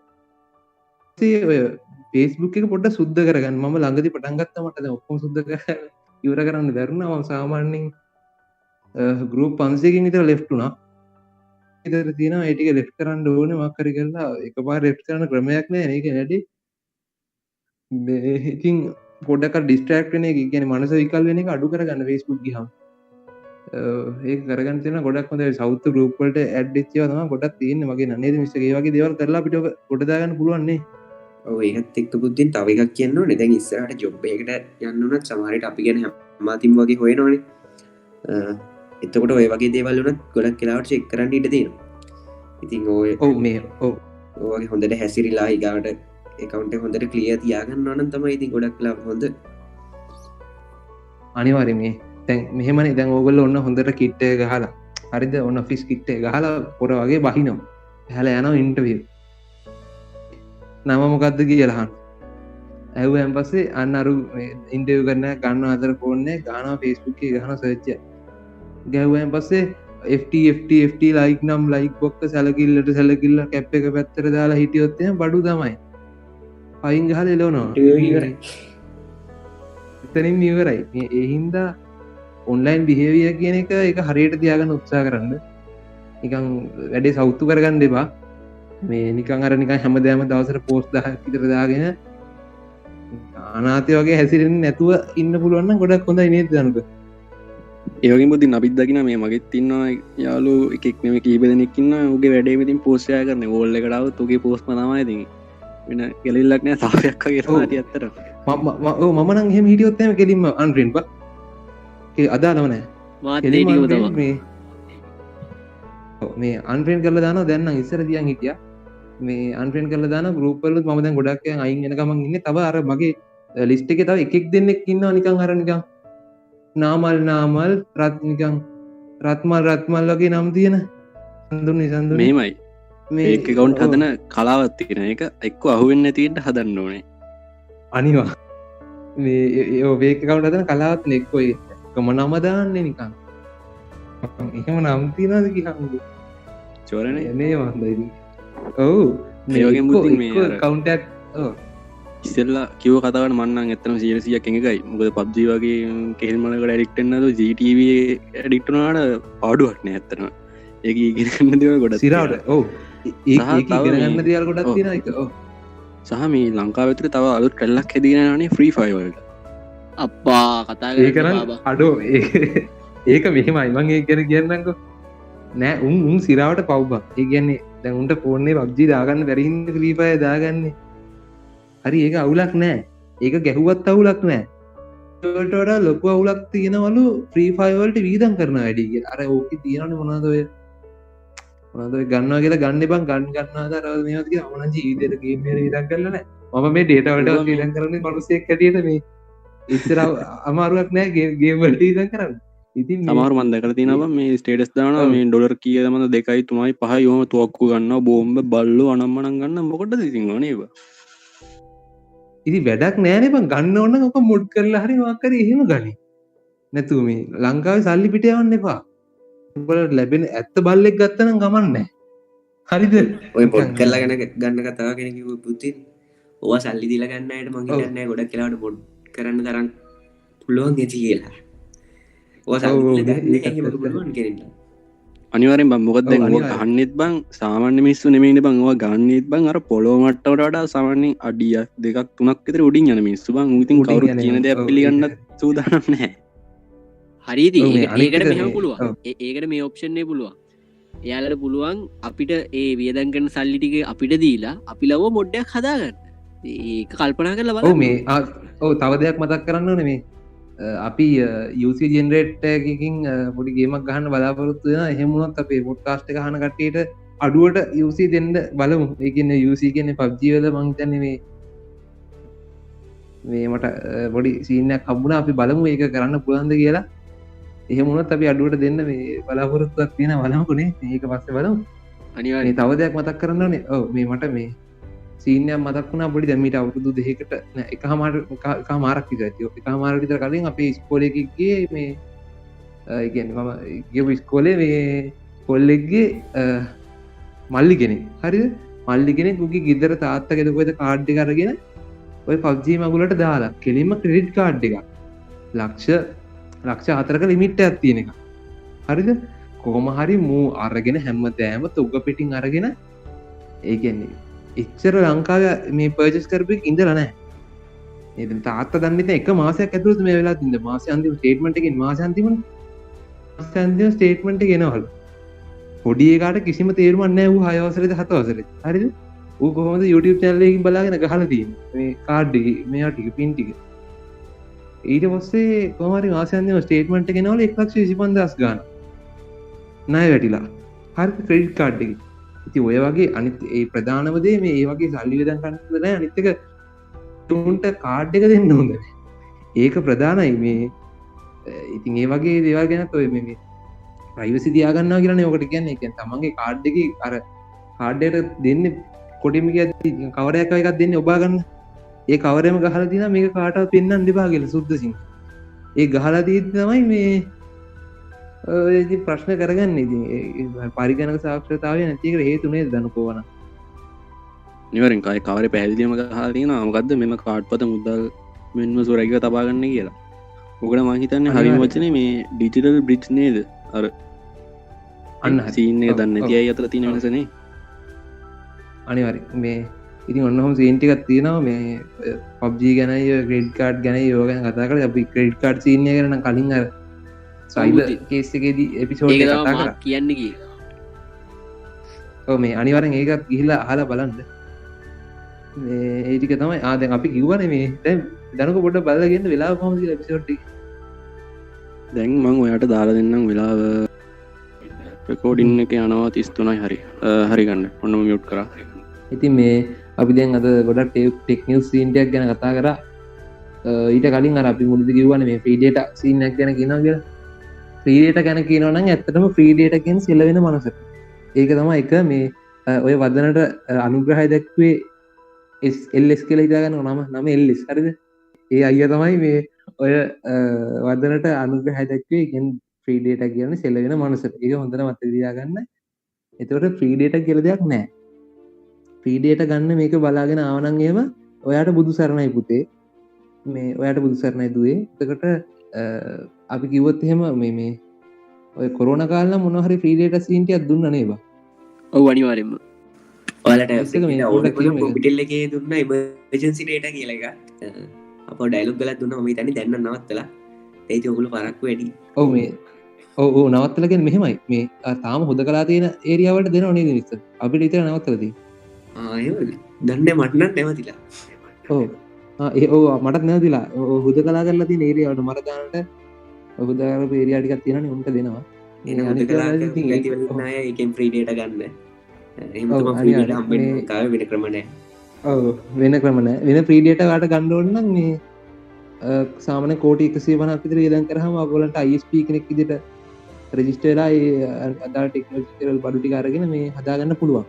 Speaker 2: පේස්බුක් එක පොඩ්ඩ සුද්ද කරගන්න ම ළඟදි පටන්ගත්ත මට ඔක්කොම සුද්ද ඉවර කරන්න දැරුණම සාමාන්‍යින් ගරුප් පන්සේකින් විතර ලෙෆ්ටුනා ඉතර තින ඒටික ලෙෆ් කරන්න ඕන මක්කර කරලා එක පා රෙප් කරන ක්‍රමයක් නෑ ඒක නැඩි ඉතින් පොඩක් ඩිස්ට්‍රක්ටන එක ගැන මනස විකල් වෙන එක අඩු කරගන්න ෆේස්බුක් ගහම් ඒ කරගන්න ගොඩක් හොඳ සෞත ගරුප්පලට ඇඩ්ච්චව තම ගොඩක් තියන්න මගේ නේද මිසගේ වගේ දේවල් කරලා පිට ගොඩදාගන්න පුළුවන්නේ
Speaker 5: ඒත් එක් බුද්ධින් තව එකක් කියන්න නෙදැන් ඉස්සරට ජොබ්බයකට යන්නනත් සමහරට අපි ගැන මාතිම් වගේ හොය නොනේ එතකොට ඔය වගේ දේවල්ලුනත් ගොඩක් කියලාවට චෙක් කරන්න ඉට තියෙන ඉතින් ඔය
Speaker 2: ඔව මේ
Speaker 5: ඕගේ හොඳට හැසිරිලා ඉගාට එකකවන්ට හොඳට කලිය තියාගන්න ඕනන් තම ඉතින් ගොඩක් ලා හොඳ
Speaker 2: අනිවාර මේ තැන් මෙහෙමන දැන් ඕගොල්ල ඔන්න හොඳට කිට්ටය ගහලා හරිද ඔන්න ෆිස් කිට්ටේ ගහලා පොර වගේ බහිනම් හැල යන ඉන්ටවිය නම මොකක්ද කියලහන් ඇව ඇම් පස්සේ අන්න අරු ඉන්ටව කරන්න ගන්න අතර පෝන්නේ ගාන ෆේස්බුක් ගහන සච්ච ගැව්වයන් පස්සේ FT ලයික් නම් ලයික් බොක්ක සැලකිල්ලට සැලකිල්ල කැප් එක පැත්තර දාලා හිටියොත්තය බඩු තමයි අයින් ගහල එලෝනවා එතනින් නිවරයි එහින්දා ඔන්ලයින් බිහේවිය කියන එක එක හරියට තියාගන්න උත්සා කරන්න නිකං වැඩේ සෞත්තු කරගන්න දෙපා මේ නිකං අර නිකන් හැමදෑම දවසර පෝස්් දහ ඉතරදාගෙන අනාතය වගේ හැසිරෙන් නැතුව ඉන්න පුළුවන්න ගොඩක් හොඳ නේද දනක
Speaker 4: ඒවගේ මුදි නබිද්දකින මේ මගෙත් තින්නවා යාලු එකෙක් මෙම කීපදනෙක්කින්න උගේ වැඩේමතින් පෝස්්ය කරන ඕල්ල කඩාව තුගේ පෝස් මනමයිති වෙන කෙලෙල්ලක් නෑ සාපයක් ගෙරට ඇත්තර
Speaker 2: මමනං හෙම හිටියොත්තම කෙලින්ම අන්රෙන්ප අදාලවනෑ මේ අන්පෙන් කල දාන දැන්න ඉස්සර දියන් හිටිය මේ අන්පෙන් කල දාන ගරුපල ම දැන් ගොඩක් අයින් එනකමන් ඉන්න තව අර මගේ ලිස්ට එක තව එකෙක් දෙන්නෙක් ඉන්න නිකං හරනිකං නාමල් රත්නිකං රත්මල් වගේ නම් තියෙන සඳුන්නේ සඳු
Speaker 4: මේමයි මේ කවුන්ට් හදන කලාවත් තියෙන එක එක්ක අහුවෙන්න තිීන්ට හදන්න ඕනේ
Speaker 2: අනිවා මේ ඒක කවුන්ට හදන කලාවත් නෙක්කොයි කම නමදාන්නේ නිකං එහෙම නම්තිනද කිහු
Speaker 4: චෝරණ
Speaker 2: එනේ වන්දයි ඔවු
Speaker 4: මේගේ
Speaker 2: කවුන්ටක්
Speaker 4: ඉස්සෙල්ලා කිව කතාවට මන්නන් එත්තන සියසියක් එකයි මොකද පබ්ජි වගේ කෙල්මලකට ඩික්ටන්නද ජීටව ඩික්ටනාට පාඩුවක්න ඇත්තන ඒ ඉගෙනන්න දෙව ගොඩ
Speaker 2: සිරාට ඕ ඒගන්න දයාල් ගොඩක් තින එක
Speaker 4: සහ මේ ලංකාවතර තව අලුත් කැල්ලක් හැදිගෙනනේ ෆ්‍රී ෆයිවල්ට
Speaker 3: අප්පා කතා
Speaker 2: ඒ කරන්න අඩෝ ඒක මෙහෙමයි මං ඒ කර කියන්නක නෑ උන් සිරාවට පව්බක් ඒ කියන්නේ දැ උන්ට පෝර්න්නේ පබ්ජි දාගන්න වැරහින්ද ්‍රීපය දාගන්නේ හරි ඒක අවුලක් නෑ ඒක ගැහුවත් අවුලක් නෑ ට ලොක අවුලක් තියෙනවලු ්‍රීෆයිවල්ට වීදන් කරන වැඩිගේ අර ඕක තියෙනන මොනාදය මොනද ගන්නවා කියලා ගන්න බං ගන්න ගන්නා රව මේක අමන ජීවිතයටගේ විදක් කරලන මම මේ ඩේටවලට ීදන් කරන මනුසෙක් කටියට මේ ඉස්සර අමාරුවක් නෑ ගේවලට ඉදන් කරන්න ඉතින්
Speaker 4: සමාර මන්දකර තිනව මේ ස්ටේටස් දාන මේ ඩොලර් කියදමද 2.5 යෝම තුවක්කු ගන්න බෝම්බ බල්ලු අනම්මනන් ගන්න මොකට ඉතින් නේව
Speaker 2: ඉති වැඩක් නෑන බ ගන්න ඕන්න ඔක මුඩ් කරලා හරි වාකර එහෙම ගනි නැතු මේ ලංකාවේ සල්ලි පිට යවන්න එපා. උඹලට ලැබෙන ඇත්ත බල්ලෙක් ගත්තනම් කමන්නේ. හරිද?
Speaker 5: ඔය පොඩ් කරලා ගන්න කතාව කෙනෙක් කිව්ව පුතින් ඕවා සල්ලි දීලා ගන්න අයට මං හිතන්නේ ගොඩක් වෙලාවට පොඩ් කරන්න තරම් පුළුවන් ඇති කියලා. ඕවා සල්ලි දීලා ගන්න එක කිව්ව පුළුවන් කෙනෙක්.
Speaker 4: අනිවාරෙන් බං මොකද දැන් ඔය ගහන්නෙත් බං සාමාන්‍ය මිනිස්සු නෙමෙයිනේ බං ඔය ගහන්නෙත් බං අර පොළොව මට්ටමට වඩා සාමාන්‍යයෙන් අඩියක් දෙකක් තුනක් විතර උඩින් යන මිනිස්සු බං ඌ ඉතින් කවුරුත් කියන දේ පිළිගන්නත් සූදානම් නැහැ.
Speaker 3: හරිද? ඒකට මෙහෙම පුළුවන්. ඒකට මේ ඔප්ෂන් එක පුළුවන්. එයාලට පුළුවන් අපිට ඒ වියදම් කරන සල්ලි ටික අපිට දීලා අපි ලව මොඩ්ඩයක් හදාගන්න. ඒක කල්පනා කරලා බලන්න.
Speaker 2: ඔව් මේ ඔව් තව දෙයක් මතක් කරන්න ඕනේ මේ අපි UC ජෙනරේටර් එකකින් පොඩි ගේමක් ගහන්න බලාපොරොත්තු වෙනවා. එහෙම වුණොත් අපේ පොඩ්කාස්ට් එක අහන කට්ටියට අඩුවට UC දෙන්න බලමු. ඒ කියන්නේ UC කියන්නේ PUBG වල මං හිතන්නේ මේ මට පොඩි සීන් එකක් හම්බුණා. අපි බලමු ඒක කරන්න පුළුවන්ද කියලා. එහෙම වුණොත් අපි අඩුවට දෙන්න මේ බලාපොරොත්තුවක් තියෙනවා. බලමුනේ. මේක පස්සේ බලමු. අනිවාර්යයෙන් තව දෙයක් මතක් කරන්න ඕනේ. ඔව් මේ මට මේ සීන් එකක් මතක් වුණා පොඩි. දැන් මීට අවුරුදු 2කට නෑ එකමාරක් විතර ඇති. එකමාරක් විතර කලින් අපේ ඉස්කෝලේ එකේ ගියේ මේ ඒ කියන්නේ මම ගියපු ඉස්කෝලේ මේ කොල්ලෙක්ගේ මල්ලි කෙනෙක්. හරිද? මල්ලි කෙනෙක් උගේ ගෙදර තාත්තා ගෙදර කාඩ් එක අරගෙන ඔය PUBG මගුලට දාලා කෙලින්ම ක්‍රෙඩිට් කාඩ් එකක් ලක්ෂ 4ක ලිමිට් එකක් තියෙන එක. හරිද? කොහොම හරි මූ අරගෙන හැමදෑම තුග පිටින් අරගෙන ඒ කියන්නේ එච්චර ලංකාවේ මේ පර්චේස් කරපු එක ඉඳලා නැහැ. නේද? තාත්තා දන්නේ නැහැ එක මාසයක් ඇතුළත මේ වෙලාවට ඉඳ මාසෙ අන්තිම ස්ටේට්මන්ට් එකෙන් මාසෙ අන්තිම ස්ටේට්මන්ට් එක එනවලු. පොඩි එකාට කිසිම තේරුමක් නැහැ ඌ 6 වසරේද 7 වසරේද. හරිද? ඌ කොහොමද YouTube channel එකකින් බලාගෙන ගහලා තියෙන්නේ මේ කාඩ් එකේ මේවා ටික පින් ටික. ඊට පස්සේ කොහොම හරි මාසෙ අන්තිම ස්ටේට්මන්ට් එක එනවලු 1,25,000 ගාන. ණය වැටිලා. හරිද? ක්‍රෙඩිට් කාඩ් එකේ. ඉතින් ඔය වගේ අනිත් ඒ ප්‍රධානම දේ මේ ඒ වගේ සල්ලි වියදම් කරන්න නෑ. අනිත් එක තුන්ට කාඩ් එක දෙන්න හොඳ නෑ. ඒක ප්‍රධානයි මේ. ඉතින් ඒ වගේ දේවල් ගැන ඔය මේ ප්‍රයිවසි තියාගන්නවා කියලානේ ඔකට කියන්නේ. ඒ කියන්නේ තමන්ගේ කාඩ් එකේ අර කාඩ් එකට දෙන්නේ කොටිම කියද්දි කවරයක් එකක් දෙන්නේ ඔබා ගන්න. ඒ කවරෙම ගහලා තියෙනවා මේක කාටවත් පෙන්වන්න එපා කියලා සුද්ධසින්. ඒ ගහලා තියෙද්දි තමයි මේ ඔය ප්‍රශ්න කරගන්න. ඉතින් පරිගණක සාක්ෂරතාවය නැති එකට හේතු නේද දනුකෝවන.
Speaker 4: නිවරෙන් කයි කවරේ පැහැදිලිවම ගහලා තියෙනවා මොකද්ද මෙම කාඩ් පත මුදල් මෙන්ම සොරයිව තබා ගන්න කියලා. ඔකට මං හිතන්නේ හරිම වචනේ මේ ඩිජිටල් බ්‍රිජ් නේද? අර අන්න සීන් එක දන්නේ නැති අය අතර තියෙන වෙනසනේ.
Speaker 2: අනිවාර්යයෙන් මේ ඉතින් ඔන්නෝම සීන් ටිකක් තියෙනවා මේ PUBG ගැනයි ක්‍රෙඩිට් කාඩ් ගැනයි ඒවා ගැන කතා කරලා අපි ක්‍රෙඩිට් කාඩ් සීන් එක ගැන නම් කලින් අර සයිබර් කේස් එකේදී එපිසෝඩ් එක කතා කරා.
Speaker 3: කියන්නේ කී.
Speaker 2: ඔව් මේ අනිවාර්යෙන් ඒකත් ගිහිල්ලා අහලා බලන්න. මේ ඒ ටික තමයි දැන් අපි කිව්වනේ මේ දැන් දනක පොඩ්ඩක් බලලා ගන්න වෙලාව කොහොමද කියලා එපිසෝඩ් එක.
Speaker 4: දැන් මං ඔයාට දාලා දෙන්නම් වෙලාව රෙකෝඩින් එක යනවා 33යි හරි. හරි ගන්න. ඔන්නම මියුට් කරා.
Speaker 2: ඉතින් මේ අපි දැන් අද ගොඩක් ටෙක් නිවුස් සීන් එකක් ගැන කතා කරා. ඊට කලින් අර අපි මුලදී කිව්වනේ මේ ෆ්‍රී ඩේටා සීන් එකක් ගැන කියනවා කියලා. ෆ්‍රී ඩේටා ගැන කියනවා නම් ඇත්තටම ෆ්‍රී ඩේටා කියන්නේ සෙලවෙන මනසට. ඒක තමයි එක මේ ඔය වදනට අනුග්‍රහය දක්වේ LS කියලා හිතාගන්න නම LS හරිද? ඒ අයියා තමයි මේ ඔය වදනට අනුග්‍රහය දක්වේ කියන්නේ ෆ්‍රී ඩේටා කියන්නේ සෙලවෙන මනසට. ඒක හොඳට මතක තියාගන්න. එතකොට ෆ්‍රී ඩේටා කියලා දෙයක් නැහැ. ෆ්‍රී ඩේටා ගන්න මේක බලාගෙන ආවනම් එහෙම ඔයාට බුදු සරණයි පුතේ. මේ ඔයාට බුදු සරණයි දුවේ. එතකොට අපි කිව්වොත් එහෙම මේ ඔය කොරෝනා කාලේ නම් මොනවා හරි ෆ්‍රී ඩේටා සීන් ටිකක් දුන්නා නේද?
Speaker 3: ඔව් අනිවාර්යෙන්ම.
Speaker 5: ඔයාලට කොම්පියුටර් එකේ දුන්න එමර්ජන්සි ඩේටා කියලා එකක්. අපෝ ඩයලොග් ගලක් දුන්නා මම හිතන්නේ දැන් නම් නවත්තලා. ඒත් ඔයගොල්ලෝ පරක්කු වැඩි.
Speaker 2: ඔව් මේ ඔව් නවත්තලා කියන්නේ මෙහෙමයි. මේ තාම හොදකලා තියෙන ඒරියා වලට දෙනව නේද මිස්ටර්? අපිට විතර නවත්තලා තියෙන්නේ.
Speaker 5: එහෙමද? දන්නේ මට නම් නැවතිලා.
Speaker 2: ඔව් මටත් නැවතිලා. හොදකලා කරලා තියෙන ඒරියා වලට මර දානට හොදකලා කරපු ඒරියා ටිකක් තියෙනවනේ උන්ට දෙනවා.
Speaker 5: එන හොදකලා කරලා නෑ ඒකෙන් ෆ්‍රී ඩේටා ගන්න. එහෙම තමයි ෆ්‍රී ඩේටා හම්බෙන්නේ කාවේ වෙන ක්‍රම නෑ.
Speaker 2: ඔව් වෙන ක්‍රම නෑ. වෙන ෆ්‍රී ඩේටා වාට ගන්න ඕන නම් මේ සාමාන්‍ය කෝටි 150ක් විතර වියදම් කරාම ඔයගොල්ලන්ට ISP කෙනෙක් විදිහට රෙජිස්ටර් වෙලා ඒ අදාළ ටෙක්නොලොජිකල් බඩු ටික අරගෙන මේ හදාගන්න පුළුවන්.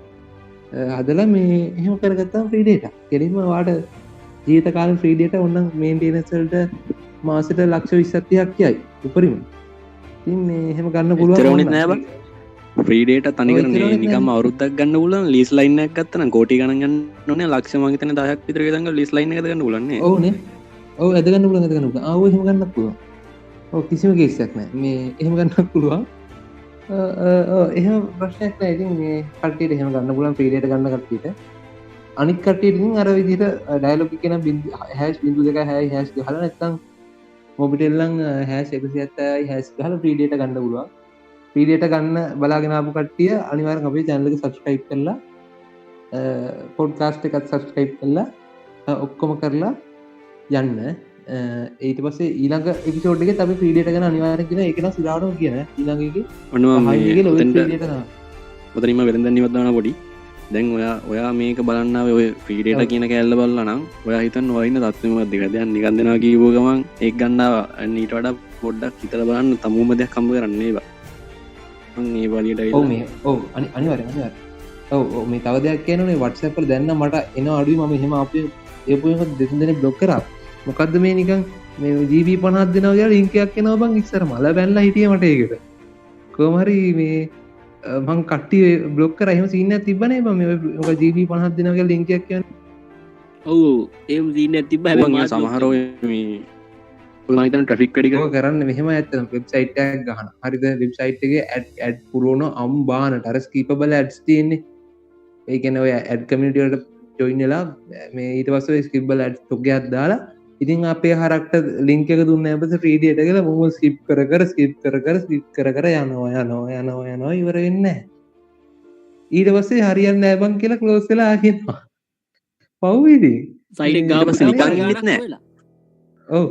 Speaker 2: හදලා මේ එහෙම කරගත්තාම ෆ්‍රී ඩේටා. කෙලින්ම වාට ජීවිත කාලෙ ෆ්‍රී ඩේටා ඕනනම් මේන්ටේනන්ස් වලට මාසට ලක්ෂ 20ක් කියයි උපරිම. ඉතින් මේ එහෙම ගන්න පුළුවන්.
Speaker 4: එච්චර නෑ බං. ෆ්‍රීඩේට තනිකරන නිකම් අවුරුද්දක් ගන්න පුළුවන් ලීස් ලයින් එකක් ගත්තනම් කෝටි ගණන් ගන්න ඕනේ ලක්ෂ මං හිතන්නේ 10ක් විතර ගන්න ලීස් ලයින් එක ගන්න පුළුවන් නේ.
Speaker 2: ඔව්නේ. ඔව් ඇද ගන්න පුළුවන් ඇද ගන්න පුළුවන්. ආ ඔය එහෙම ගන්නත් පුළුවන්. ඔව් කිසිම කේස් එකක් නෑ. මේ එහෙම ගන්නත් පුළුවන්. එහෙම ප්‍රශ්නයක් නෑ. ඉතින් මේ කට්ටියට එහෙම ගන්න පුළුවන් ෆ්‍රීඩේට ගන්න කට්ටියට. අනිත් කට්ටියට ඉතින් අර විදිහට ඩයලොග් එක කියන #.2 # ගහලා නැත්නම් මොබිටෙල් නම් #170යි # ගහලා ෆ්‍රීඩේට ගන්න පුළුවන්. ෆ්‍රීඩේට ගන්න බලාගෙන ආපු කට්ටිය අනිවාර්යෙන් අපේ channel එක subscribe කරලා පොඩ්කාස්ට් එකත් subscribe කරලා ඔක්කොම කරලා යන්න. ඊට පස්සේ ඊළඟ එපිසෝඩ් එකේ අපි ෆ්‍රීඩේට ගැන අනිවාර්යෙන් කියන ඒක නම් සිරාටම කියන ඊළඟ එකේ
Speaker 4: ඔතනින්ම වෙලඳන් ඉවත් දාන පොඩි. දැන් ඔයා මේක බලන්නාවේ ඔය ෆ්‍රීඩේට කියන කෑල්ල බලලා නම් ඔයා හිතන්න ඔයා ඉන්න තත්ත්වෙම දෙක දැන් නිකන් දෙනවා කියවෝ ගමන් ඒක ගන්නවා ඊට වඩා පොඩ්ඩක් හිතලා බලන්න තමුම දෙයක් හම්බ කරන්නේ බා. ඒ වලියට
Speaker 2: අනිවාර්යෙන් මේ තව දෙයක් කියනනේ WhatsApp වල දැන් නම් මට එන අඩුයි මම එහෙම අපේ ඒපුවක දෙතුන් දෙනෙක් බ්ලොක් කරා. මොකද්ද මේ නිකන් මේ GB 50ක් දෙනවා කියලා ලින්ක් එකක් එනවා බං ඉස්සර මල බැලලා හිටියේ මට ඒකට. කොහොම හරි මේ මං කට්ටිය බ්ලොක් කරා එහෙම සීන් එකක් තිබ්බනේ බං මේ ඔක GB 50ක් දෙනවා කියලා ලින්ක් එකක් කියන්නේ.
Speaker 3: ඔව් එහෙම සීන් එකක් තිබ්බා හැබැයි
Speaker 4: සමහර ඔය මේ මහිතන ට්‍රෆික් වැඩි
Speaker 2: කරන්න මෙහෙම ඇත්තම වෙබ්සයිට් එකක් ගහන. හරිද? වෙබ්සයිට් එකේ ඇඩ් පුරවන අම්බානට අර ස්කීපබල් ඇඩ්ස් තියෙන්නේ. ඒ කියන්නේ ඔය ඇඩ් කමියුනිටි වලට ජොයින් වෙලා මේ ඊට පස්සේ ඔය ස්කිපබල් ඇඩ්ස් ටොගයක් දාලා ඉතින් අපේ හරක්ට ලින්ක් එක දුන්නා ඊපස්සේ ෆ්‍රීඩේට කියලා මොකද ස්කිප් කර කර යනවා ඉවර වෙන්නේ නැහැ. ඊට පස්සේ හරියන්නේ නැහැ බං කියලා ක්ලෝස් වෙලා ආගෙනවා. පව් ඉතින්
Speaker 3: සයිට් එක ගාපස්සේ නිකන් ඉන්නෙත් නැහැ.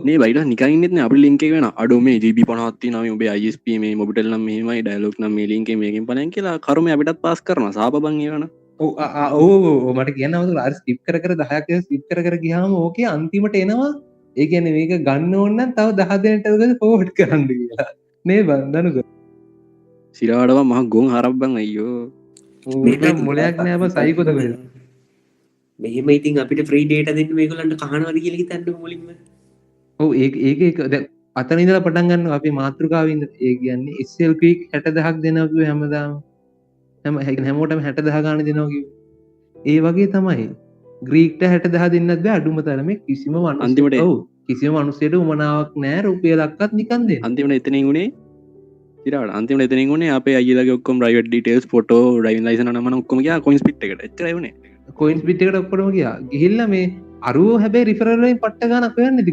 Speaker 4: නේ බයිට නිකන් ඉන්නෙත් නෑ අපේ ලින්ක් එක වෙන අඩෝ මේ GB 50ක් තියෙනවා මේ ඔබේ ISP මේ මොබිටෙල් නම් මෙහෙමයි ඩයලොග් නම් මේ ලින්ක් එක මේකෙන් බලන්න කියලා කරුමේ අපිටත් පාස් කරනවා සාප බං ඒවන.
Speaker 2: ඔව් මට කියන්න අර ස්කිප් කර 10ක් ස්කිප් කර ගියාම ඕකේ අන්තිමට එනවා. ඒ කියන්නේ මේක ගන්න ඕන නම් තව 10 දෙනෙක්ට ෆෝවර්ඩ් කරන්න කියලා. නේ බං දනුක.
Speaker 4: සිරාඩව මහ ගොන් හරක් බං අයියෝ.
Speaker 2: මේක මොලයක් නෑ බං සයිකොද වෙලා.
Speaker 5: මෙහෙම ඉතින් අපිට ෆ්‍රී ඩේටා දෙන්න මේගොල්ලන්ට කහනවාද කියලා හිතන්න මුලින්ම.
Speaker 2: ඔව් ඒක අතන ඉඳලා පටන් ගන්නවා අපේ මාතෘකාවින්ද ඒ කියන්නේ SL ක්වික් 60000ක් දෙනවා කිව්ව හැමදාම හැමෝටම 60000 ගන්න දෙනවා කිව්ව. ඒ වගේ තමයි ග්‍රීක්ට 60000 දෙන්නත් බෑ අඩුම තරමේ කිසිම
Speaker 4: අන්තිමට
Speaker 2: ඔව් කිසිම මිනිහෙට උමනාවක් නෑ රුපියලක්වත් නිකන් දෙන්න.
Speaker 4: අන්තිමට එතනින් උනේ ඉතින් අන්තිමට එතනින් උනේ අපේ අයියලාගේ ඔක්කොම private details photo driving licence නම ඔක්කොම ගියා කොයින්ස් පිට් එකට. එච්චරයි උනේ. කොයින්ස් පිට් එකට
Speaker 2: ඔක්කොම ගියා. ගිහිල්ලා මේ අරුව හැබැයි රිෆරල් වලින් පට්ට ගන්නක් හොයන්නේද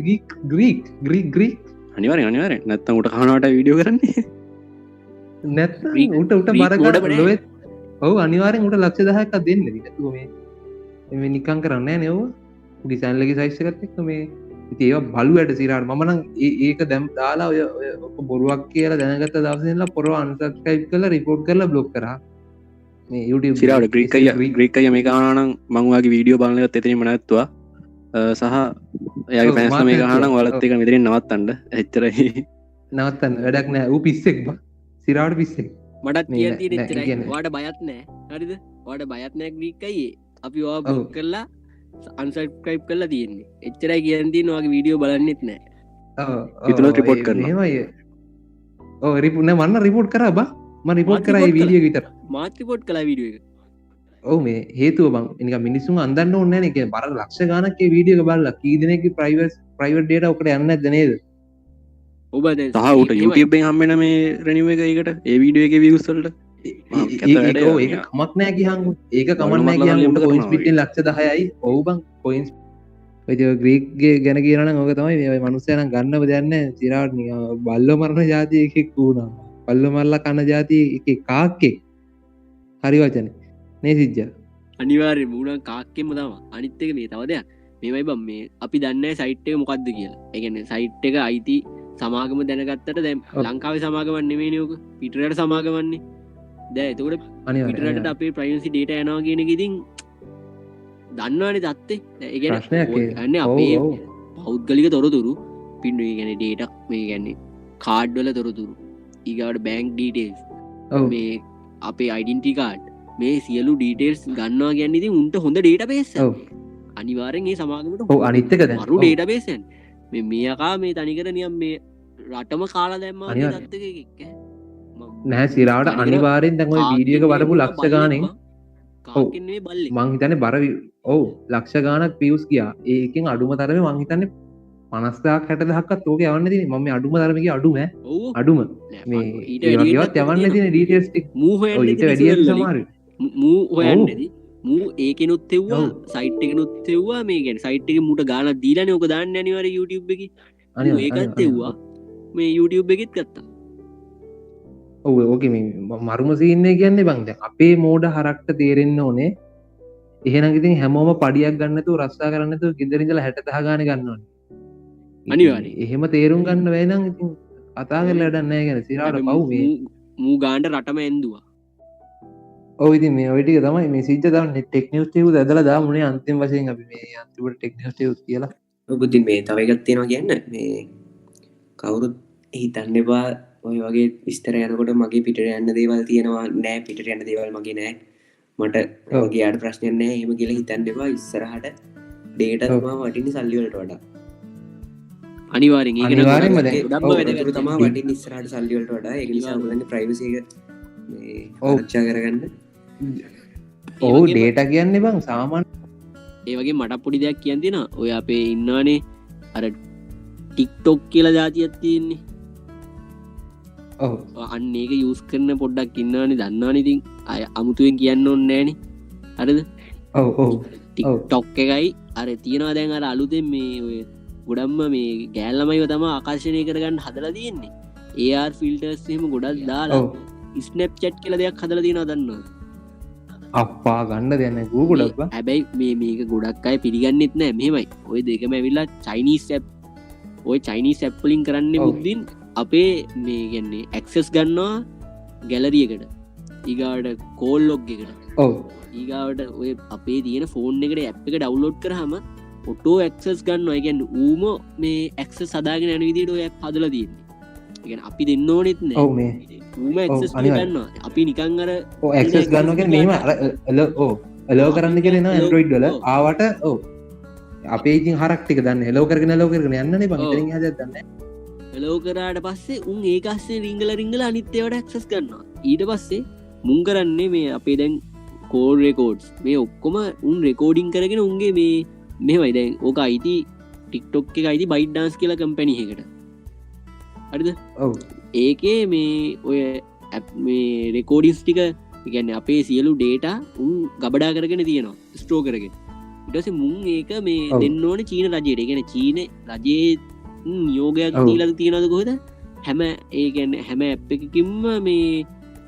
Speaker 2: ග්‍රීක්
Speaker 4: අනිවාර්යෙන් නැත්තම් උට කහනවට වීඩියෝ කරන්නේ
Speaker 2: නැත්තම් උට බර ගන්න ලොවේ. ඔව් අනිවාර්යෙන් උට ලක්ෂ 10ක් දෙන්න විතර මේ නිකන් කරන්නේ නැහැ නේ ඔව් ඩිසයින් එකේ සයිස් එකත් එක්ක මේ ඉතින් ඒවා බලුවට සිරාට මම නම් ඒක දැන් දාලා ඔය බොරුවක් කියලා දැනගත්ත දවසේ ඉඳලා පොරව අන්සබ්ස්ක්‍රයිබ් කරලා රිපෝට් කරලා බ්ලොක් කරා මේ YouTube
Speaker 4: සිරාට ග්‍රීක් අයියා මේක ආනා නම් මම ඔයාගේ වීඩියෝ බලන එකත් එතනින්ම නැවතුවා සහ එයාගේ ෆෑන්ස් ලා මේක අහනවා නම් ඔයාලත් එක මෙතනින් නවත්තන්න එච්චරයි
Speaker 2: නවත්තන්න වැඩක් නැහැ ඌ පිස්සෙක් බා සිරාට පිස්සෙක්
Speaker 3: මටත් කියන්න තියෙන එච්චරයි ඔයාට බයත් නැහැ හරිද ඔයාට බයත් නැහැ ග්‍රීක් අයියේ අපි ඔයා බ්ලොක් කරලා අන්සබ්ස්ක්‍රයිබ් කරලා තියෙන්නේ එච්චරයි කියන්න තියෙන්නේ ඔයාගේ වීඩියෝ බලන්නෙත් නැහැ
Speaker 4: විතරක් රිපෝට් කරනවා
Speaker 2: එහෙමයි ඔව් රිපෝට් නෑ මන්න රිපෝට් කරා බා මම රිපෝට් කරා මේ වීඩියෝ එක විතර
Speaker 3: මාත් රිපෝට් කළා වීඩියෝ එක
Speaker 2: ඔව් මේ හේතුව බං නිකන් මිනිස්සුන් අන්දන්න ඕනේ නැහැ නේ කියන්නේ බර ලක්ෂ ගාණක් ඒ වීඩියෝ එක බලලා කී දෙනෙක්ගේ ප්‍රයිවට් data ඔකට යන්නේ නැද්ද නේද
Speaker 3: ඔබ දැන්
Speaker 4: සහ උට YouTube එකෙන් හම්බෙන මේ රිනිව් එක ඒකට ඒ වීඩියෝ එකේ views වලට
Speaker 2: ඒක කමක් නැහැ කියහන් ඒක කමක් නැහැ කියහන් උට කොයින්ස් පිටින් ලක්ෂ 10යි ඔව් බං කොයින්ස් ඔය ග්‍රීක් ගේ ගැන කියනවා නම් ඕක තමයි මේ මිනිස්සයා නම් ගන්නව දෙයක් නැහැ සිරාට නිකන් බල්ලෝ මරන જાතිය එකෙක් වුණා බල්ලෝ මරලා කන જાතිය එකේ කාක්කෙක් හරි වචනේ නේ සිජ්ජා
Speaker 3: අනිවාර්යෙන් මූණන් කාක්කෙම තමයි අනිත් එක මේ තව දෙයක් මේවයි බම් මේ අපි දන්නේ සයිට් එක මොකද්ද කියලා ඒ කියන්නේ සයිට් එක IT සමාගම දැනගත්තට දැන් ලංකාවේ සමාගමක් නෙමෙයිනේ ඔක පිටරට සමාගමන්නේ දැන් එතකොට පිටරට අපේ ප්‍රයිවසි data යනවා කියන එක ඉතින් දන්නවනේ දත්තේ ඒ කියන්නේ අපේ පෞද්ගලික තොරතුරු පින් මේ කියන්නේ data මේ කියන්නේ කාඩ් වල තොරතුරු ඊගාවට බැංක් ඩීටේල්ස් මේ අපේ ඩෙන්ටිටි කාඩ් මේ සියලු ඩීටේල්ස් ගන්නවා කියන්නේ ඉතින් උන්ට හොඳ ඩේටාබේස් එකක්. අනිවාර්යෙන් ඒ සමාගමට
Speaker 2: ඔව් අනිත් එක දැන්
Speaker 3: මරු ඩේටාබේස් එකක්. මේකා මේ තනිකර නියම් මේ රටම කාලා දැම්ම
Speaker 2: අනිවාර්යෙන්.
Speaker 3: තත්ක
Speaker 2: නෑ සිරාවට අනිවාරෙන් දැන් ඔය වීඩියක වරපු ලක්ෂ ගානෙන්
Speaker 3: කාකන්නේ බල්ලි
Speaker 2: මං හිතන්නේ ඔව් ලක්ෂ ගානක් පියස් කියා ඒකෙන් අඩුම තරම මං හිතන්නේ 50ක් 60ක්වත් ඕක යවන්න තියෙන්නේ මම මේ අඩුම තරමේ අඩුම අඩුම මේ ඊට වැඩිවත් යවන්න තියෙන ඩීටේල්ස් ටික
Speaker 3: මූ හොයන්න
Speaker 2: ඊට වැඩිය සමහර
Speaker 3: මූ හොයන්නදී මූ ඒකෙනුත් එව්වා සයිට් එකනුත් එව්වා මේ ගැන සයිට් එක මුට ගාන දීලානේ ඕක දාන්න අනිවාර්ය YouTube එකේ ඒකත් එව්වා මේ YouTube එකෙත් ගත්තා
Speaker 2: ඔව ඕක මේ මරුම සින්නේ කියන්නේ බං දැන් අපේ මෝඩ හරක්ට තේරෙන්න ඕනේ එහෙනම් ඉතින් හැමෝම පඩියක් ගන්න නැතුව රස්සා කරන්න නැතුව ගෙදර ඉඳලා 60 ගානේ ගන්න ඕනේ
Speaker 3: අනිවාර්යයෙන්
Speaker 2: එහෙම තේරුම් ගන්න වෙයි නම් ඉතින් කතා කරලා වැඩක් නැහැ කියන සිරාට පව් මේ
Speaker 3: මූ ගාන්න රටම ඇන්දුවා
Speaker 2: ඔව් ඉතින් මේ ඔය ටික තමයි මේ සිද්ධ තමයි ටෙක් නිවුස් ටික ඇදලා දාමුනේ අන්තිම වශයෙන් අපි මේ අන්තිමට ටෙක් නිවුස් ටික කියලා
Speaker 5: ඔබ ඉතින් මේ තව එකක් තියෙනවා කියන්න මේ කවුරුත් හිතන්න එපා ඔය වගේ විස්තර යනකොට මගේ පිටට යන්න දේවල් තියෙනවා නෑ පිටට යන්න දේවල් මගේ නෑ මට ඔයාට ප්‍රශ්නයක් නෑ එහෙම කියලා හිතන්න එපා ඉස්සරහට ඩේටා තමයි වටින්නේ සල්ලි වලට වඩා
Speaker 3: අනිවාර්යෙන් ඒක
Speaker 2: අනිවාර්යෙන්ම
Speaker 3: නම්
Speaker 2: දැන්
Speaker 3: ගොඩක්ම වැදගත්
Speaker 5: තමයි වටින්නේ ඉස්සරහට සල්ලි වලට වඩා ඒක නිසා ඔයගොල්ලන්ගේ ප්‍රයිවසි එක මේ ආරක්ෂා කරගන්න
Speaker 2: ඔව් ඩේටා කියන්නේ බං සාමාන්‍ය
Speaker 3: ඒ වගේ මට පොඩි දෙයක් කියන්න තියෙනවා ඔය අපේ ඉන්නවනේ අර ටික්ටොක් කියලා જાතියක් තියෙන්නේ
Speaker 2: ඔව්
Speaker 3: අන්න ඒක යූස් කරන පොඩ්ඩක් ඉන්නවනේ දන්නවනේ ඉතින් අය අමුතුවෙන් කියන්න ඕනේ නෑනේ හරිද
Speaker 2: ඔව් ඔව්
Speaker 3: ටික්ටොක් එකයි අර තියෙනවා දැන් අර අලුතෙන් මේ ඔය ගොඩක්ම මේ ගෑල්ලමයිව තමයි ආකර්ෂණය කරගන්න හදලා තියෙන්නේ AR ෆිල්ටර්ස් එහෙම ගොඩක් දාලා ස්නැප්චැට් කියලා දෙයක් හදලා තියෙනවා දන්නවද
Speaker 2: අප්පා ගන්න දෙයක් නැහැ Google බං
Speaker 3: හැබැයි මේක ගොඩක් අය පිළිගන්නෙත් නෑ මෙහෙමයි ඔය දෙකම ඇවිල්ලා චයිනීස් ඇප් ඔය චයිනීස් ඇප් වලින් කරන්නේ මුද්දින් අපේ මේ කියන්නේ ඇක්සස් ගන්නවා ගැලරියකට ඊගාවට කෝල් ලොග් එකට
Speaker 2: ඔව්
Speaker 3: ඊගාවට ඔය අපේ තියෙන ෆෝන් එකට ඇප් එක ඩවුන්ලෝඩ් කරාම ඔටෝ ඇක්සස් ගන්නවා. ඒ කියන්නේ ඌම මේ ඇක්සස් හදාගෙන යන විදිහට ඔය ඇප් හදලා තියෙන්නේ. ඒ කියන්නේ අපි දෙන්න ඕනෙත් නෑ.
Speaker 2: ඔව් මේ
Speaker 3: ඌම ඇක්සස් ගන්නවා. අපි නිකන් අර
Speaker 2: ඔව් ඇක්සස් ගන්නවා කියන්නේ මෙහෙම අර ඔව් allow කරන්න කියලා එනවා Android වල ආවට ඔව් අපේ ඉතින් හරක් ටික දන්නේ allow කරගෙන යන්නනේ බං ඉතින් එහා දෙයක් දන්නේ
Speaker 3: allow කරාට පස්සේ උන් ඒක ASCII රිංගලා අනිත් ඒවාට ඇක්සස් ගන්නවා. ඊට පස්සේ මුන් කරන්නේ මේ අපේ දැන් කෝල් රෙකෝඩ්ස් මේ ඔක්කොම උන් රෙකෝඩින් කරගෙන උන්ගේ මේ මෙහෙමයි දැන් ඕක අයිති ටික්ටොක් එක අයිති බයිට් ඩාන්ස් කියලා කම්පැනි එකකට හරිද
Speaker 2: ඔව්
Speaker 3: ඒකේ මේ ඔය මේ රෙකෝඩින්ස් ටික කියන්නේ අපේ සියලු ඩේටා උන් ගබඩා කරගෙන තියෙනවා ස්ටෝ කරගෙන ඊට පස්සේ මුන් ඒක මේ දෙන්න ඕනේ චීන රජයට. ඒ කියන්නේ චීන රජයේ නියෝගයක් දීලා තියෙනවද කොහෙද හැම ඒ කියන්නේ හැම ඇප් එකකින්ම මේ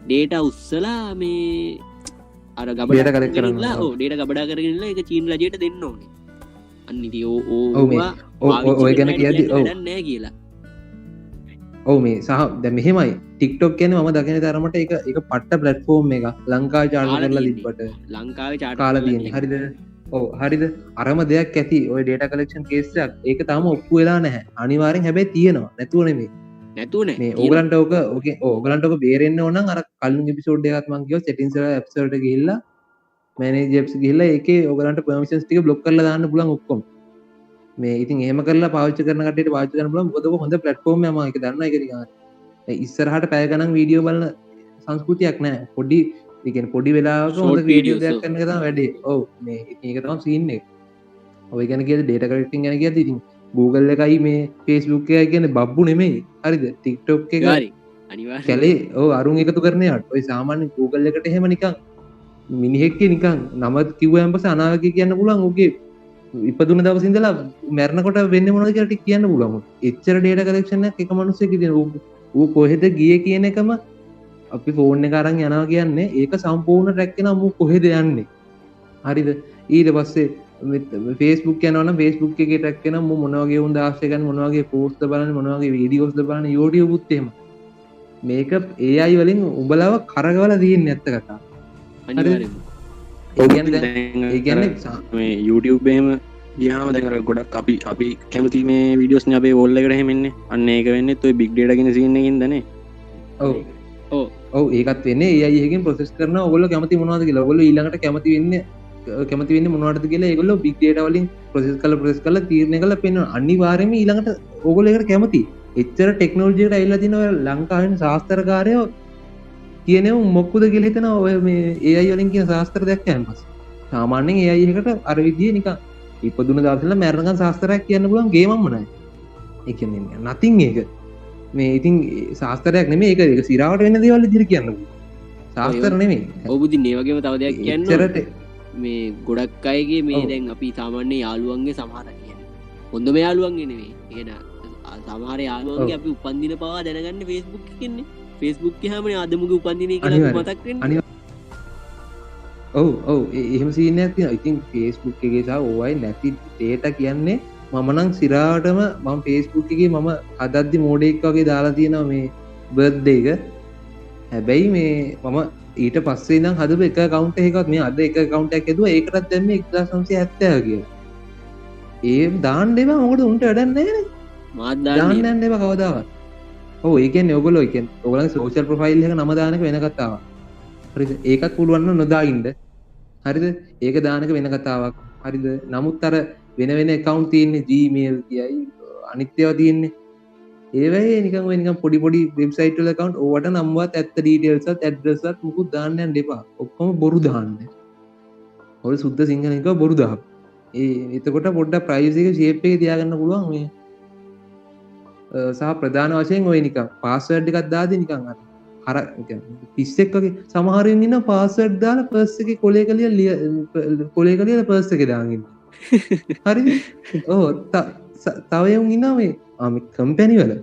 Speaker 3: ඩේටා උස්සලා මේ අර ගබඩා කරලා ඩේටා ගබඩා කරගෙන ඒක චීන රජයට දෙන්න ඕනේ. අන්න ඉතින්
Speaker 2: ඔය ගැන කියද්දි ඔව්
Speaker 3: නෑ කියලා.
Speaker 2: ඔව් මේ සහ දැන් මෙහෙමයි TikTok කියන්නේ මම දකින තරමට ඒක පට්ට ප්ලැට්ෆෝම් එකක් ලංකාවේ චාර්ජ් කරලා තිබ්බට
Speaker 3: ලංකාවේ චාර්ජ්
Speaker 2: කාලා තියෙන්නේ. හරිද? ඔව් හරිද? අරම දෙයක් ඇති ඔය data collection case එකක් ඒක තාම ඔප්පු වෙලා නැහැ. අනිවාර්යෙන් හැබැයි තියෙනවා. නැතුව නෙමෙයි.
Speaker 3: නැතුව නෑ.
Speaker 2: මේ ඕගලන්ට ඕගලන්ට ඔක බේරෙන්න ඕන නම් අර කලින් එපිසෝඩ් එකක් මම කිව්වා settings වල apps වලට ගිහිල්ලා manage apps ගිහිල්ලා ඒකේ ඕගලන්ට permissions ටික block කරලා දාන්න පුළුවන් ඔක්කොම. මේ ඉතින් එහෙම කරලා පාවිච්චි කරන කට්ටියට පාවිච්චි කරන්න පුළුවන්. මොකද ඔක හොඳ platform එකක් මම ඒක දන්නා ඒක නිකන්. ඉස්සරහට පැය ගණන් වීඩියෝ බලන සංස්කෘතියක් නැහැ. පොඩි ඒ කියන්නේ පොඩි වෙලාවක හොඳ වීඩියෝ දෙයක් කරන එක තමයි වැඩේ. ඔව් මේ ඒක තමයි සීන් එක. ඔය ගැන කියද්දි data collecting ගැන කියද්දි ඉතින් Google එකයි මේ Facebook එකයි කියන්නේ බබ්බු නෙමෙයි. හරිද? TikTok එක
Speaker 3: හරි. අනිවාර්යයෙන්.
Speaker 2: කැලේ ඔව් අරුන් එකතු කරන යාට. ඔය සාමාන්‍ය Google එකට එහෙම නිකන් මිනිහෙක්ගේ නිකන් නම කිව්වයන් පස්සේ අනාවකේ කියන්න පුළුවන්. ඔහුගේ ඉපදුන දවසේ ඉඳලා මැරෙනකොට වෙන්නේ මොනවද කියලා ටික කියන්න පුළුවන්. එච්චර data collection එකක් එක මිනිස්සෙක් ඉදින ඌ කොහෙද ගියේ කියන එකම අපි ෆෝන් එක අරන් යනවා කියන්නේ ඒක සම්පූර්ණ ට්‍රැක් වෙනවා මූ කොහෙද යන්නේ. හරිද? ඊට පස්සේ Facebook යනවා නම් Facebook එකේ ට්‍රැක් වෙනවා මූ මොන වගේ වුන් දාස්සේ ගන්න මොන වගේ පෝස්ට් බලන්නේ මොන වගේ වීඩියෝස්ද බලන්නේ YouTube උත් එහෙම. මේක AI වලින් උඹලව කරගවලා තියෙන්නේ ඇත්ත කතා.
Speaker 3: අනිවාර්යයෙන්ම.
Speaker 2: ඒ කියන්නේ
Speaker 4: මේ YouTube එහෙම ගියාම දැන් අර ගොඩක් අපි කැමති මේ වීඩියෝස් නේ අපේ වෝල් එකට එහෙම එන්නේ. අන්න ඒක වෙන්නේ ඔය big data කියන සීන් එකකින්දනේ.
Speaker 2: ඔව් ඒකත් වෙන්නේ AI එකකින් ප්‍රොසෙස් කරනවා. ඔයගොල්ලෝ කැමති මොනවද කියලා. ඔයගොල්ලෝ ඊළඟට කැමති වෙන්නේ කැමති වෙන්නේ මොනවටද කියලා ඒගොල්ලෝ big data වලින් process කරලා තීරණය කරලා පෙන්වනවා. අනිවාර්යයෙන්ම ඊළඟට ඕගොල්ලෝ ඒකට කැමති. එච්චර ටෙක්නොලොජි එකට ඇවිල්ලා තිනවා ලංකාවේ ශාස්ත්‍රකාරයෝ කියනවා මොකුද කියලා හිතනවා ඔය මේ AI වලින් කියන ශාස්ත්‍ර දැක්කයන් පස්සේ. සාමාන්‍යයෙන් AI එකට අර විදිහේ නිකන් ඉපදුන දවසල මැරෙනකන් ශාස්ත්‍රයක් කියන්න පුළුවන් ගේමක්ම නැහැ. ඒ කියන්නේ nothing ඒක. මේ ඉතින් ශාස්ත්‍රයක් නෙමෙයි ඒක සිරාවට වෙන දේවල් විදිහට කියන්න පුළුවන්. ශාස්ත්‍ර නෙමෙයි.
Speaker 3: ඔබුදි මේ වගේම තව දෙයක් කියන්න
Speaker 2: එච්චරට
Speaker 3: මේ ගොඩක් අයගේ මේ දැන් අපි සාමාන්‍ය යාළුවන්ගේ සමහර කියන්නේ හොඳම යාළුවන්ගේ නෙවෙයි. කියන සමහර යාළුවන්ගේ අපි උපන්දින පවා දැනගන්න Facebook එකකින්නේ. Facebook ගියාමනේ අදමුගේ උපන්දිනේ කියලා මතක් වෙන්නේ.
Speaker 2: ඔව් එහෙම සීන් එකක් තියෙනවා. ඉතින් Facebook එකේ සහ OI නැති data කියන්නේ මම නම් සිරාටම මම Facebook එකේ මම අදද්දි මෝඩෙක් වගේ දාලා තියෙනවා මේ බර්ත්ඩේ එක. හැබැයි මේ මම ඊට පස්සේ ඉඳන් හදපු එක account එකකවත් මේ අද එක account එකක් ඇදුවා ඒකටත් දැම්මේ 1970 කියලා. ඒ දාන්න එපා මොකද උන්ට වැඩක් නැහැ නේ.
Speaker 3: මාත්
Speaker 2: දාන්න යන්න එපා කවදාවත්. ඔව් ඒ කියන්නේ ඔයගොල්ලෝ කියන්නේ ඔයගොල්ලන්ගේ social profile එක නම දානක වෙන කතාවක්. හරිද? ඒකත් පුළුවන් නම් නොදාගින්න. හරිද? ඒක දානක වෙන කතාවක්. හරිද? නමුත් අර වෙන account තියෙන්නේ Gmail කියයි අනිත් ඒවා තියෙන්නේ. ඒ වෙයි නිකන් ඔය නිකන් පොඩි website වල account ඕවට නම්වත් ඇත්ත details වත් address වත් මුකුත් දාන්න යන්න එපා. ඔක්කොම බොරු දාන්න. ඔය සුද්ධ සිංහල එක බොරු දාන්න. එතකොට පොඩ්ඩක් privacy එක shape එකේ තියාගන්න පුළුවන් මේ. සහ ප්‍රධාන වශයෙන් ඔය නිකන් password එකක් දාදී නිකන් අර පිස්සෙක් වගේ සමහරෙන් ඉන්න password දාලා purse එකේ කොලේ කලියලා purse එකේ දාගෙන ඉන්න. හරිද? ඔව් තව යම් ඉන්නවා මේ කම්පැනි වල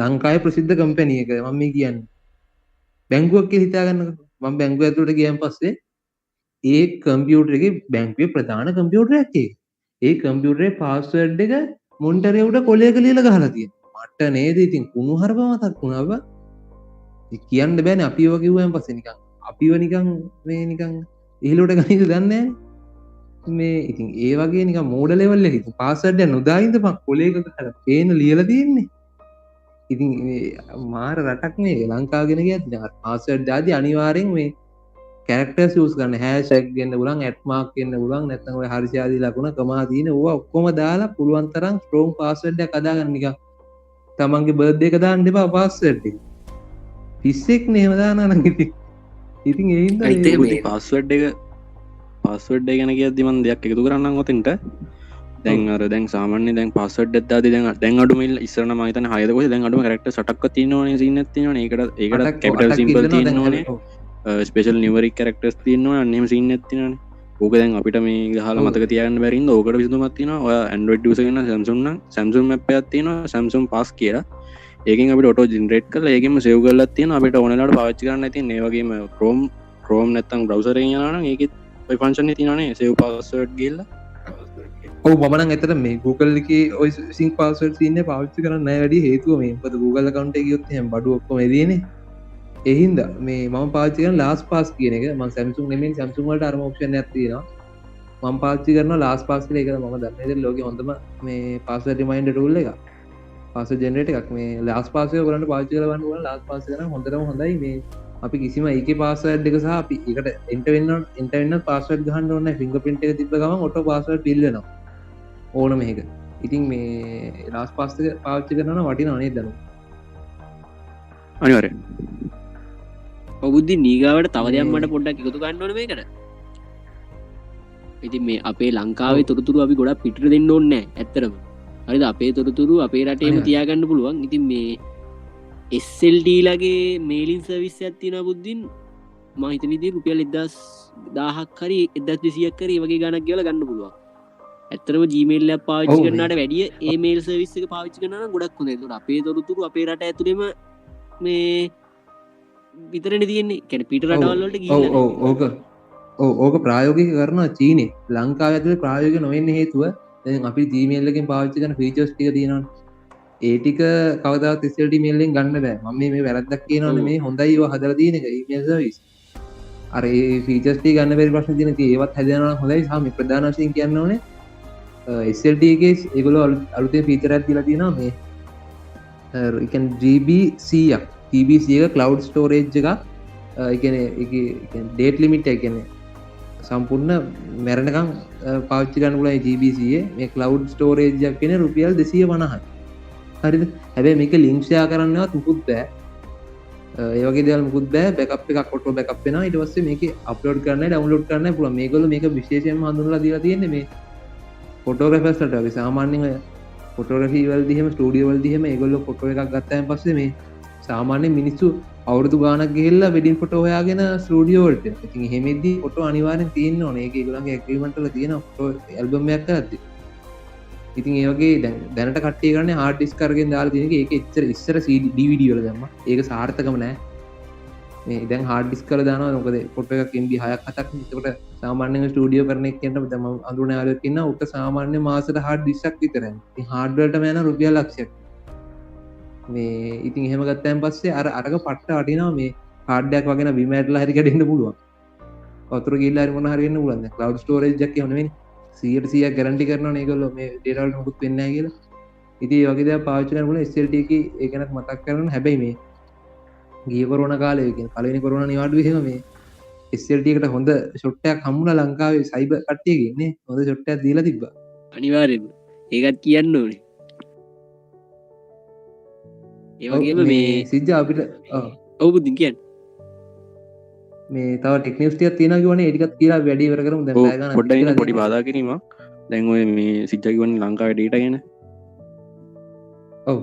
Speaker 2: ලංකාවේ ප්‍රසිද්ධ කම්පැනි එක මම මේ කියන්නේ බැංකුවක් කියලා හිතා ගන්නකො. මම බැංකුව ඇතුළට ගියන් පස්සේ ඒ කම්පියුටර් එකේ බැංකුවේ ප්‍රධාන කම්පියුටරයක් ඒක. ඒ කම්පියුටරේ password එක මොනිටරේ උඩ කොලයක ලියලා ගහලා තියෙනවා. මට නේද ඉතින් කුණු හරප මතක් වුණා බා. ඒ කියන්න බෑනේ අපිව කිව්වයන් පස්සේ නිකන් අපිව නිකන් මේ නිකන් ඉහළට ගනින්න දන්නේ නැහැ. මේ ඉතින් ඒ වගේ නිකන් මෝඩ ලෙවල් එකේ ඉතින් පාස්වර්ඩ් එක නොදා ඉඳපන් කොලේක ගහලා පේන ලියලා තියෙන්නේ. ඉතින් මාර රටක් මේක ලංකාව ගෙන ගියත් ඉතින් පාස්වර්ඩ් දාදී අනිවාර්යෙන් මේ කැරක්ටර්ස් යූස් කරන්න හෑෂ්ටැග් දෙන්න පුළුවන් ඇට් මාක් දෙන්න පුළුවන් නැත්නම් ඔය හරිසි ආදී ලකුණ කමා තියෙන ඕවා ඔක්කොම දාලා පුළුවන් තරම් ස්ට්‍රෝං පාස්වර්ඩ් එකක් හදාගන්න නිකන් තමන්ගේ බර්ත්ඩේ එක දාන්න එපා පාස්වර්ඩ් එක. පිස්සෙක් නේ එහෙම දානවා නම් ඉතින් ඒ හින්දා
Speaker 4: ඒ පාස්වර්ඩ් එක පාස්වර්ඩ් එක ගැන කියද්දි මම දෙයක් එකතු කරන්නම් ඔතෙන්ට. දැන් අර දැන් සාමාන්‍ය දැන් පාස්වර්ඩ් එකක් දාද්දි දැන් අඩුම ඉස්සර නම් මම හිතන්නේ 6ද කොහෙද දැන් අඩුම කැරක්ටර් 8ක්වත් තියෙනවනේ සීන් එකක් තියෙනවනේ. ඒකට කැපිටල් සිම්බල් තියෙනවනේ. ස්පේෂල් නිවරික් කැරක්ටර්ස් තියෙනවා අන්න එහෙම සීන් එකක් තියෙනවනේ. ඕක දැන් අපිට මේ ගහලා මතක තියාගන්න බැරි හින්දා ඕකට විසඳුමක් තියෙනවා. ඔය Android user කෙනා Samsung නම් Samsung map එකක් තියෙනවා Samsung Pass කියලා. ඒකෙන් අපිට auto generate කරලා ඒකෙන්ම save කරලා තියෙනවා. අපිට ඕන වෙලාවට පාවිච්චි කරන්න තියෙන ඒ වගේම Chrome නැත්නම් browser එකෙන් යනවා නම් ඒකෙත් ඔය ෆන්ක්ෂන් එක තියෙනවානේ save password ගිහලා.
Speaker 2: ඔව් මම නම් ඇත්තට මේ Google එකේ ඔය sync password තියෙන්නේ පාවිච්චි කරන්න නැහැ වැඩි හේතුව මේ මොකද Google account එක ගියොත් එහෙනම් බඩු ඔක්කොම එදීනේ. ඒ හින්දා මේ මම පාවිච්චි කරන LastPass කියන එක මම Samsung නෙමෙයි Samsung වලට අරම ඔප්ෂන් එකක් තියෙනවා. මම පාවිච්චි කරනවා LastPass කියලා. ඒක මම දන්නේ නැහැ ලෝකේ හොඳම මේ password reminder tool එක. password generator එකක් මේ LastPass එක ඔයගලන්ට පාවිච්චි කරලා බලන්න ඕන. LastPass එක නම් හොඳටම හොඳයි මේ අපි කිසිම ඒකේ පාස්වර්ඩ් එක සහ අපි ඒකට එන්ටර් වෙන්න පාස්වර්ඩ් ගහන්න ඕනේ නැහැ. ෆින්ගර්ප්‍රින්ට් එක තිබ්බ ගමන් ඔටෝ පාස්වර්ඩ් ෆිල් වෙනවා. ඕනම එකක. ඉතින් මේ LastPass එක පාවිච්චි කරනවා නම් වටිනවා නේද දනු?
Speaker 4: අනිවාර්යෙන්.
Speaker 3: ඔබුද්දි නීගාවට තව දෙයක් මට පොඩ්ඩක් එකතු ගන්න ඕනේ මේකට. ඉතින් මේ අපේ ලංකාවේ තොරතුරු අපි ගොඩක් පිටට දෙන්න ඕනේ නැහැ ඇත්තටම. හරිද? අපේ තොරතුරු අපේ රටේම තියාගන්න පුළුවන්. ඉතින් මේ SLT ලගේ මේලින් සර්විස් එකක් තියෙනවා බුද්ධින් මම හිතන විදිහට රුපියල් 1000ක් හරි 1200ක් හරි වගේ ගණක් ගෙවලා ගන්න පුළුවන්. ඇත්තටම Gmail එක පාවිච්චි කරනවට වැඩිය ඒ මේල් සර්විස් එක පාවිච්චි කරනවා නම් ගොඩක් හොඳයි. ඒකට අපේ තොරතුරු අපේ රට ඇතුළේම මේ විතරනේ තියෙන්නේ. කියන්නේ පිට රටවල් වලට ගිහිල්ලා
Speaker 2: ඕක ප්‍රායෝගික කරනවා චීනේ. ලංකාවේ ඇතුලේ ප්‍රායෝගික නොවෙන්න හේතුව දැන් අපි Gmail එකෙන් පාවිච්චි කරන ෆීචර්ස් ටික තියෙනවනේ. ඒ ටික කවදාවත් SLT mail එකෙන් ගන්න බෑ. මම මේ වැරද්දක් කියනවනේ මේ හොඳයි ඒවා හදලා තියෙන එක email service. අර ඒ ෆීචර්ස් ටික ගන්න බැරි ප්‍රශ්න තියෙන ඉතින් ඒවත් හදනවා නම් හොඳයි. සහ මේ ප්‍රධාන වශයෙන් කියන්න ඕනේ SLT එකේ ඒගොල්ලෝ අලුතෙන් ෆීචර් එකක් දීලා තියෙනවා මේ ඒ කියන්නේ GB100ක්. GB100 එක cloud storage එකක්. ඒ කියන්නේ ඒකේ date limit එක කියන්නේ සම්පූර්ණ මැරණකම් පාච්චි ගන්න පුලයි ජීබසියේ මේ කලව් ස්ටෝරේජ්ජක් කෙන රුපියල් 250යි. හරිද? හැබැයි මේක ලින්ක් ෂෙයා කරන්නවත් මුකුත් බෑ. ඒ වගේ දේවල් මුකුත් බෑ. බෑකප් එකක් ෆොටෝ බෑකප් වෙනවා. ඊට පස්සේ මේකේ අප්ලෝඩ් කරන්නයි ඩවුන්ලෝඩ් කරන්නයි පුළුවන්. මේගොල්ලෝ මේක විශේෂයෙන්ම හඳුන්වලා දීලා තියෙන්නේ මේ ෆොටෝග්‍රැෆර්ස්ලට. අපි සාමාන්‍යයෙන් ෆොටෝග්‍රැෆි වලදී එහෙම ස්ටුඩියෝ වලදී එහෙම ඒගොල්ලෝ ෆොටෝ එකක් ගත්තාන් පස්සේ මේ සාමාන්‍ය මිනිස්සු අවුරුදු ගානක් ගිහිල්ලා වෙඩින් ෆොටෝ හොයාගෙන ස්ටුඩියෝ වලට. ඉතින් එහෙමෙද්දී ෆොටෝ අනිවාර්යෙන් තියෙන්න ඕනේ. ඒක ඒගොල්ලන්ගේ ඇග්‍රීමන්ට් වල තියෙන ෆොටෝ ඇල්බම් එකක් කරද්දී. ඉතින් ඒ වගේ දැනට කට්ටිය කරන්නේ හાર્ඩ් ඩිස්ක් අරගෙන දාලා තියෙන එක. ඒක ඉස්සර CD DVD වල දැම්මා. ඒක සාර්ථකම නෑ. මේ දැන් හાર્ඩ් ඩිස්ක් වල දානවා. මොකද ෆොටෝ එකක් MB 6ක් 7ක්. ඒකට සාමාන්‍යයෙන් ස්ටුඩියෝ කරන එක්කෙන්ට දැන් මම අඳුරන යාළුවෙක් ඉන්නවා. උට සාමාන්‍ය මාසෙට හાર્ඩ් ඩිස්ක් විතරයි. ඉතින් හાર્ඩ් වලටම යන රුපියල් ලක්ෂයක්. මේ ඉතින් එහෙම ගත්තයන් පස්සේ අරක පට්ට වටිනවා. මේ හાર્ඩ් එකක් වගේ නම් බිම ඇටලා හරි කැඩෙන්න පුළුවන්. වතුර ගිහිල්ලා හරි මොනවා හරි වෙන්න පුළුවන්. දැන් ක්ලවුඩ් ස්ටෝරේජ් එකක් එහෙම නෙවෙයි. 100% ගැරන්ටි කරනවනේ ඒගොල්ලෝ මේ ඩේටා වලට මොකුත් වෙන්නේ නැහැ කියලා. ඉතින් ඒ වගේ දේවල් පාවිච්චි කරනකොට SLT එකේ ඒ ගැනත් මතක් කරගන්න. හැබැයි මේ ගිය කොරෝනා කාලේ කියන්නේ පළවෙනි කොරෝනා නිවාඩුවේ එහෙම මේ SLT එකට හොඳ ෂොට් එකක් හම්බුණා ලංකාවේ සයිබර් කට්ටියගෙන් නේ. හොඳ ෂොට් එකක් දීලා තිබ්බා.
Speaker 3: අනිවාර්යෙන්ම ඒකත් කියන්න ඕනේ. ඒ වගේම මේ
Speaker 2: සිද්ධ අපිට
Speaker 3: ඔව් බුද්ධින් කියන්න.
Speaker 2: මේ තව ටෙක්නික්ස් ටිකක් තියෙනවා කියවනේ. ඒ ටිකත් කියලා වැඩි ඉවර කරමු. දැන් පැය ගණන්
Speaker 4: පොඩ්ඩක් ඉන්න පොඩි බාධා කිරීමක්. දැන් ඔය මේ සිද්ධ කිව්වනේ ලංකාවේ ඩේටා ගැන.
Speaker 2: ඔව්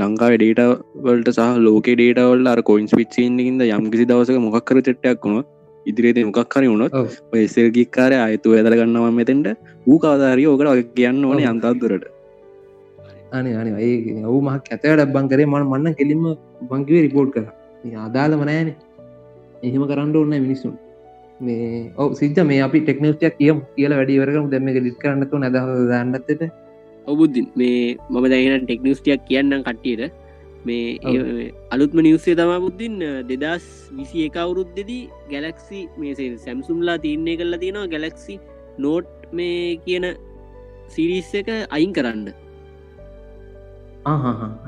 Speaker 4: ලංකාවේ ඩේටා වලට සහ ලෝකේ ඩේටා වලට අර කොයින් ස්විච් චේන් එකකින්ද යම් කිසි දවසක මොකක් කර සෙට් එකක් වුණොත් ඉදිරියේදී මොකක් හරි වුණොත්
Speaker 2: ඔව්
Speaker 4: ඔය SL ගික් කාර්යය ආයෙත් ඔය ඇදලා ගන්නවා මෙතෙන්ට ඌ කවදා හරි ඕකට වගේ කියන්න ඕනේ අන්තවත් දුරට.
Speaker 2: අනේ ඒ ඔව් මහ කැත වැඩක් බං කරේ. මම කෙලින්ම බං කිව්වේ රිපෝට් කරා. ඉතින් අදාළම නෑනේ. එහෙම කරන්න ඕනේ මිනිස්සුන්. මේ ඔව් සිද්ධ මේ අපි ටෙක්නික්ස් ටිකක් කියමු කියලා වැඩි ඉවර කරමු. දැන් මේක ඩිස්කස් කරන්න තෝන අදහස් දාන්නත් එත.
Speaker 3: ඔව් බුද්ධින් මේ මම දැන් එහෙනම් ටෙක්නික්ස් ටිකක් කියන්නම් කට්ටියට. මේ අලුත්ම නිවස් එක තමයි බුද්ධින් 2021 අවුරුද්දේදී Galaxy මේ Samsungලා තීරණය කරලා තියෙනවා Galaxy Note මේ කියන සීරීස් එක අයින් කරන්න.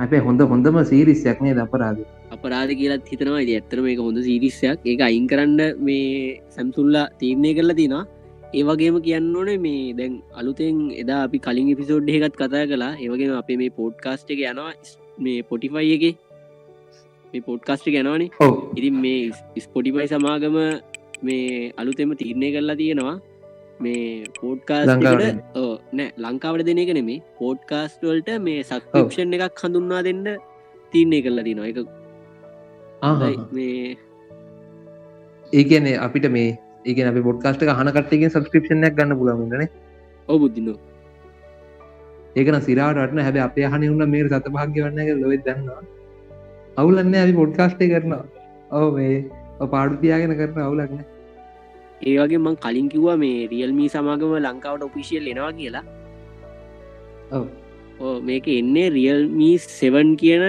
Speaker 2: අපේ හොඳම සීරිස් එකක් නේද
Speaker 3: අපරාධ කියලත් හිතනවා. ඉතින් ඇත්තටම මේක හොඳ සීරීස් එකක්. ඒක අයින් කරන්න මේ Samsungලා තීරණය කරලා තිනවා. ඒ වගේම කියන්න ඕනේ මේ දැන් අලුතෙන් එදා අපි කලින් එපිසෝඩ් එකකත් කතා කළා. ඒ වගේම අපේ මේ පොඩ්කාස්ට් එක යනවා මේ Spotify එකේ. මේ පොඩ්කාස්ට් එක යනවානේ. ඉතින් මේ Spotify සමාගම මේ අලුතෙන්ම තීරණය කරලා තියෙනවා මේ පෝඩ්කාස්ට් එකට නෑ ලංකාවට දෙන එක නෙමේ පෝඩ්කාස්ට් වලට මේ සබ්ස්ක්‍රිප්ෂන් එකක් හඳුන්වා දෙන්න තීරණය කරලා තියෙනවා. ඒක මේ
Speaker 2: ඒ කියන්නේ අපිට මේ ඒ කියන්නේ අපි පොඩ්කාස්ට් එක අහන කට්ටියකින් සබ්ස්ක්‍රිප්ෂන් එකක් ගන්න පුළුවන් වෙනනේ.
Speaker 3: ඔව් බුද්ධිනෝ.
Speaker 2: ඒක නම් සිරාවට වටන. හැබැයි අපේ අහන්නේ උන්න මේකට සත භාග්‍ය වන්න කියලා ලොවෙත් දන්නවා. අවුලක් නෑ අපි පොඩ්කාස්ට් එක කරනවා. ඔව් මේ පාඩු තියාගෙන කරන අවුලක් නෑ.
Speaker 3: ඒ වගේ මං කලින් කිව්වා මේ රියල්මී සමාගම ලංකාවට ඔෆිෂියල් එනවා කියලා. ඔව් මේක එන්නේ රියල්මී 7 කියන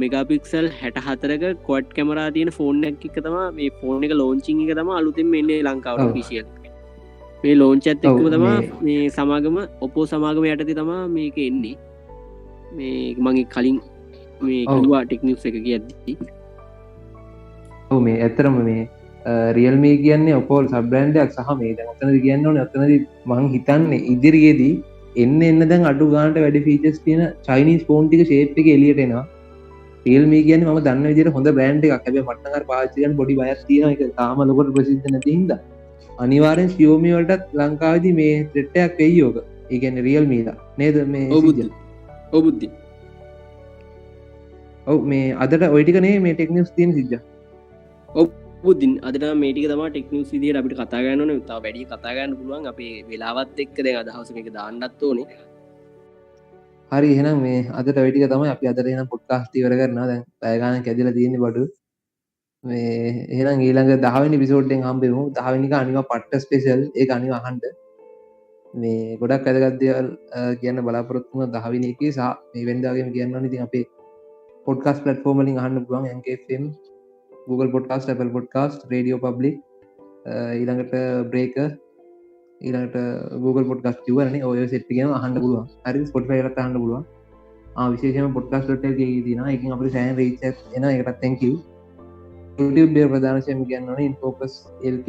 Speaker 3: මෙගාපික්සල් 64ක ක්වඩ් කැමරා තියෙන ෆෝන් එකක් එක තමයි මේ ෆෝන් එක ලොන්චින් එක තමයි අලුතෙන් එන්නේ ලංකාවට ඔෆිෂියල්. මේ ලොන්ච් එකත් එක්කම තමයි මේ සමාගම Oppo සමාගම යටතේ තමයි මේක එන්නේ. මේ මම කලින් මේ කිව්වා ටෙක්නික්ස් එක කියද්දි.
Speaker 2: ඔව් මේ ඇත්තරම මේ රියල්මී කියන්නේ ඔපෝල් සබ් බ්‍රෑන්ඩයක් සහ මේ දැන් ඔතනදි කියන්න ඕනේ ඔතනදි මං හිතන්නේ ඉදිරියේදී එන්න දැන් අඩු ගානට වැඩි ෆීචර්ස් තියෙන චයිනීස් ෆෝන් ටික ෂේප් එක එළියට එනවා. රියල්මී කියන්නේ මම දන්න විදිහට හොඳ බ්‍රෑන්ඩ් එකක්. හැබැයි මට නම් අර පාවිච්චි කරන්න පොඩි බයක් තියෙනවා. ඒක තාම ලොකට ප්‍රසිද්ධ නැති හින්දා අනිවාර්යෙන් Xiaomi වලටත් ලංකාවේදී මේ ත්‍රෙට් එකක් වෙයි යෝක. ඒ කියන්නේ රියල්මීලා නේද මේ
Speaker 3: ඔව් බුද්ධි.
Speaker 2: ඔව් මේ අදට ওই ටික නේ මේ ටෙක්නික්ස් තියෙන සිද්ධ.
Speaker 3: ඔව් බුද්ධින් අදට මේටික තමයි ටෙක්නික්ස් විදියට අපිට කතා කරන්න ඕනේ. තව වැඩි කතා කරන්න පුළුවන්. අපේ වෙලාවත් එක්ක දැන් අදහස මේක දාන්නත් ඕනේ.
Speaker 2: හරි එහෙනම් මේ අදට ওই ටික තමයි අපි අදට එහෙනම් පොඩ්කාස්ට් ඉවර කරනවා. දැන් පැය ගානක් ඇදලා තියෙන්නේ බඩු. මේ එහෙනම් ඊළඟ 10 වෙනි එපිසෝඩ් එකෙන් හම්බෙමු. 10 වෙනි එක අනිවා පට්ට ස්පෙෂල්. ඒක අනිවා අහන්න. මේ ගොඩක් වැදගත් දේවල් කියන්න බලාපොරොත්තු වුණා 10 වෙනි එකේ සහ මේ වෙනදාගෙම කියන්න ඕනේ. ඉතින් අපේ පොඩ්කාස්ට් ප්ලැට්ෆෝම් වලින් අහන්න පුළුවන්. Anchor FM, Google Podcast, Apple Podcast, Radio Public, ඊළඟට Breaker, ඊළඟට Google Podcast කිව්වනේ. ඔය සෙට් එකේම අහන්න පුළුවන්. හරිද? Spotify එකත් අහන්න පුළුවන්. විශේෂයෙන්ම podcast.lk එකේ තියෙනවා. ඒකෙන් අපිට සෑහෙන රීච් එකක් එනවා. ඒකටත් thank you. YouTube ප්‍රධානශයම කියන්නන ඉන්ෆෝකස් LK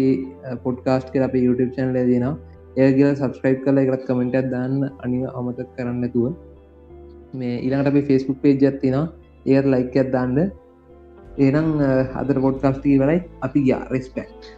Speaker 2: පොඩ්කාස්ට් කර අප YouTube චැනල දෙනවා ඒ කියලා සබස්ක්‍රයිබ් කල එකත් කමෙන්ටක් දාන්න අනි අමතක් කරන්න නැතුව මේ ඊළඟට අපේ ෆේස්බුක් පේජ් ඇත්තිනවා ඒත් ලයික් ඇත් දාන්න ඒනම් අදර පොඩ්කාස්ටි වලයි අපි ගියා රෙස්පෙක්ට්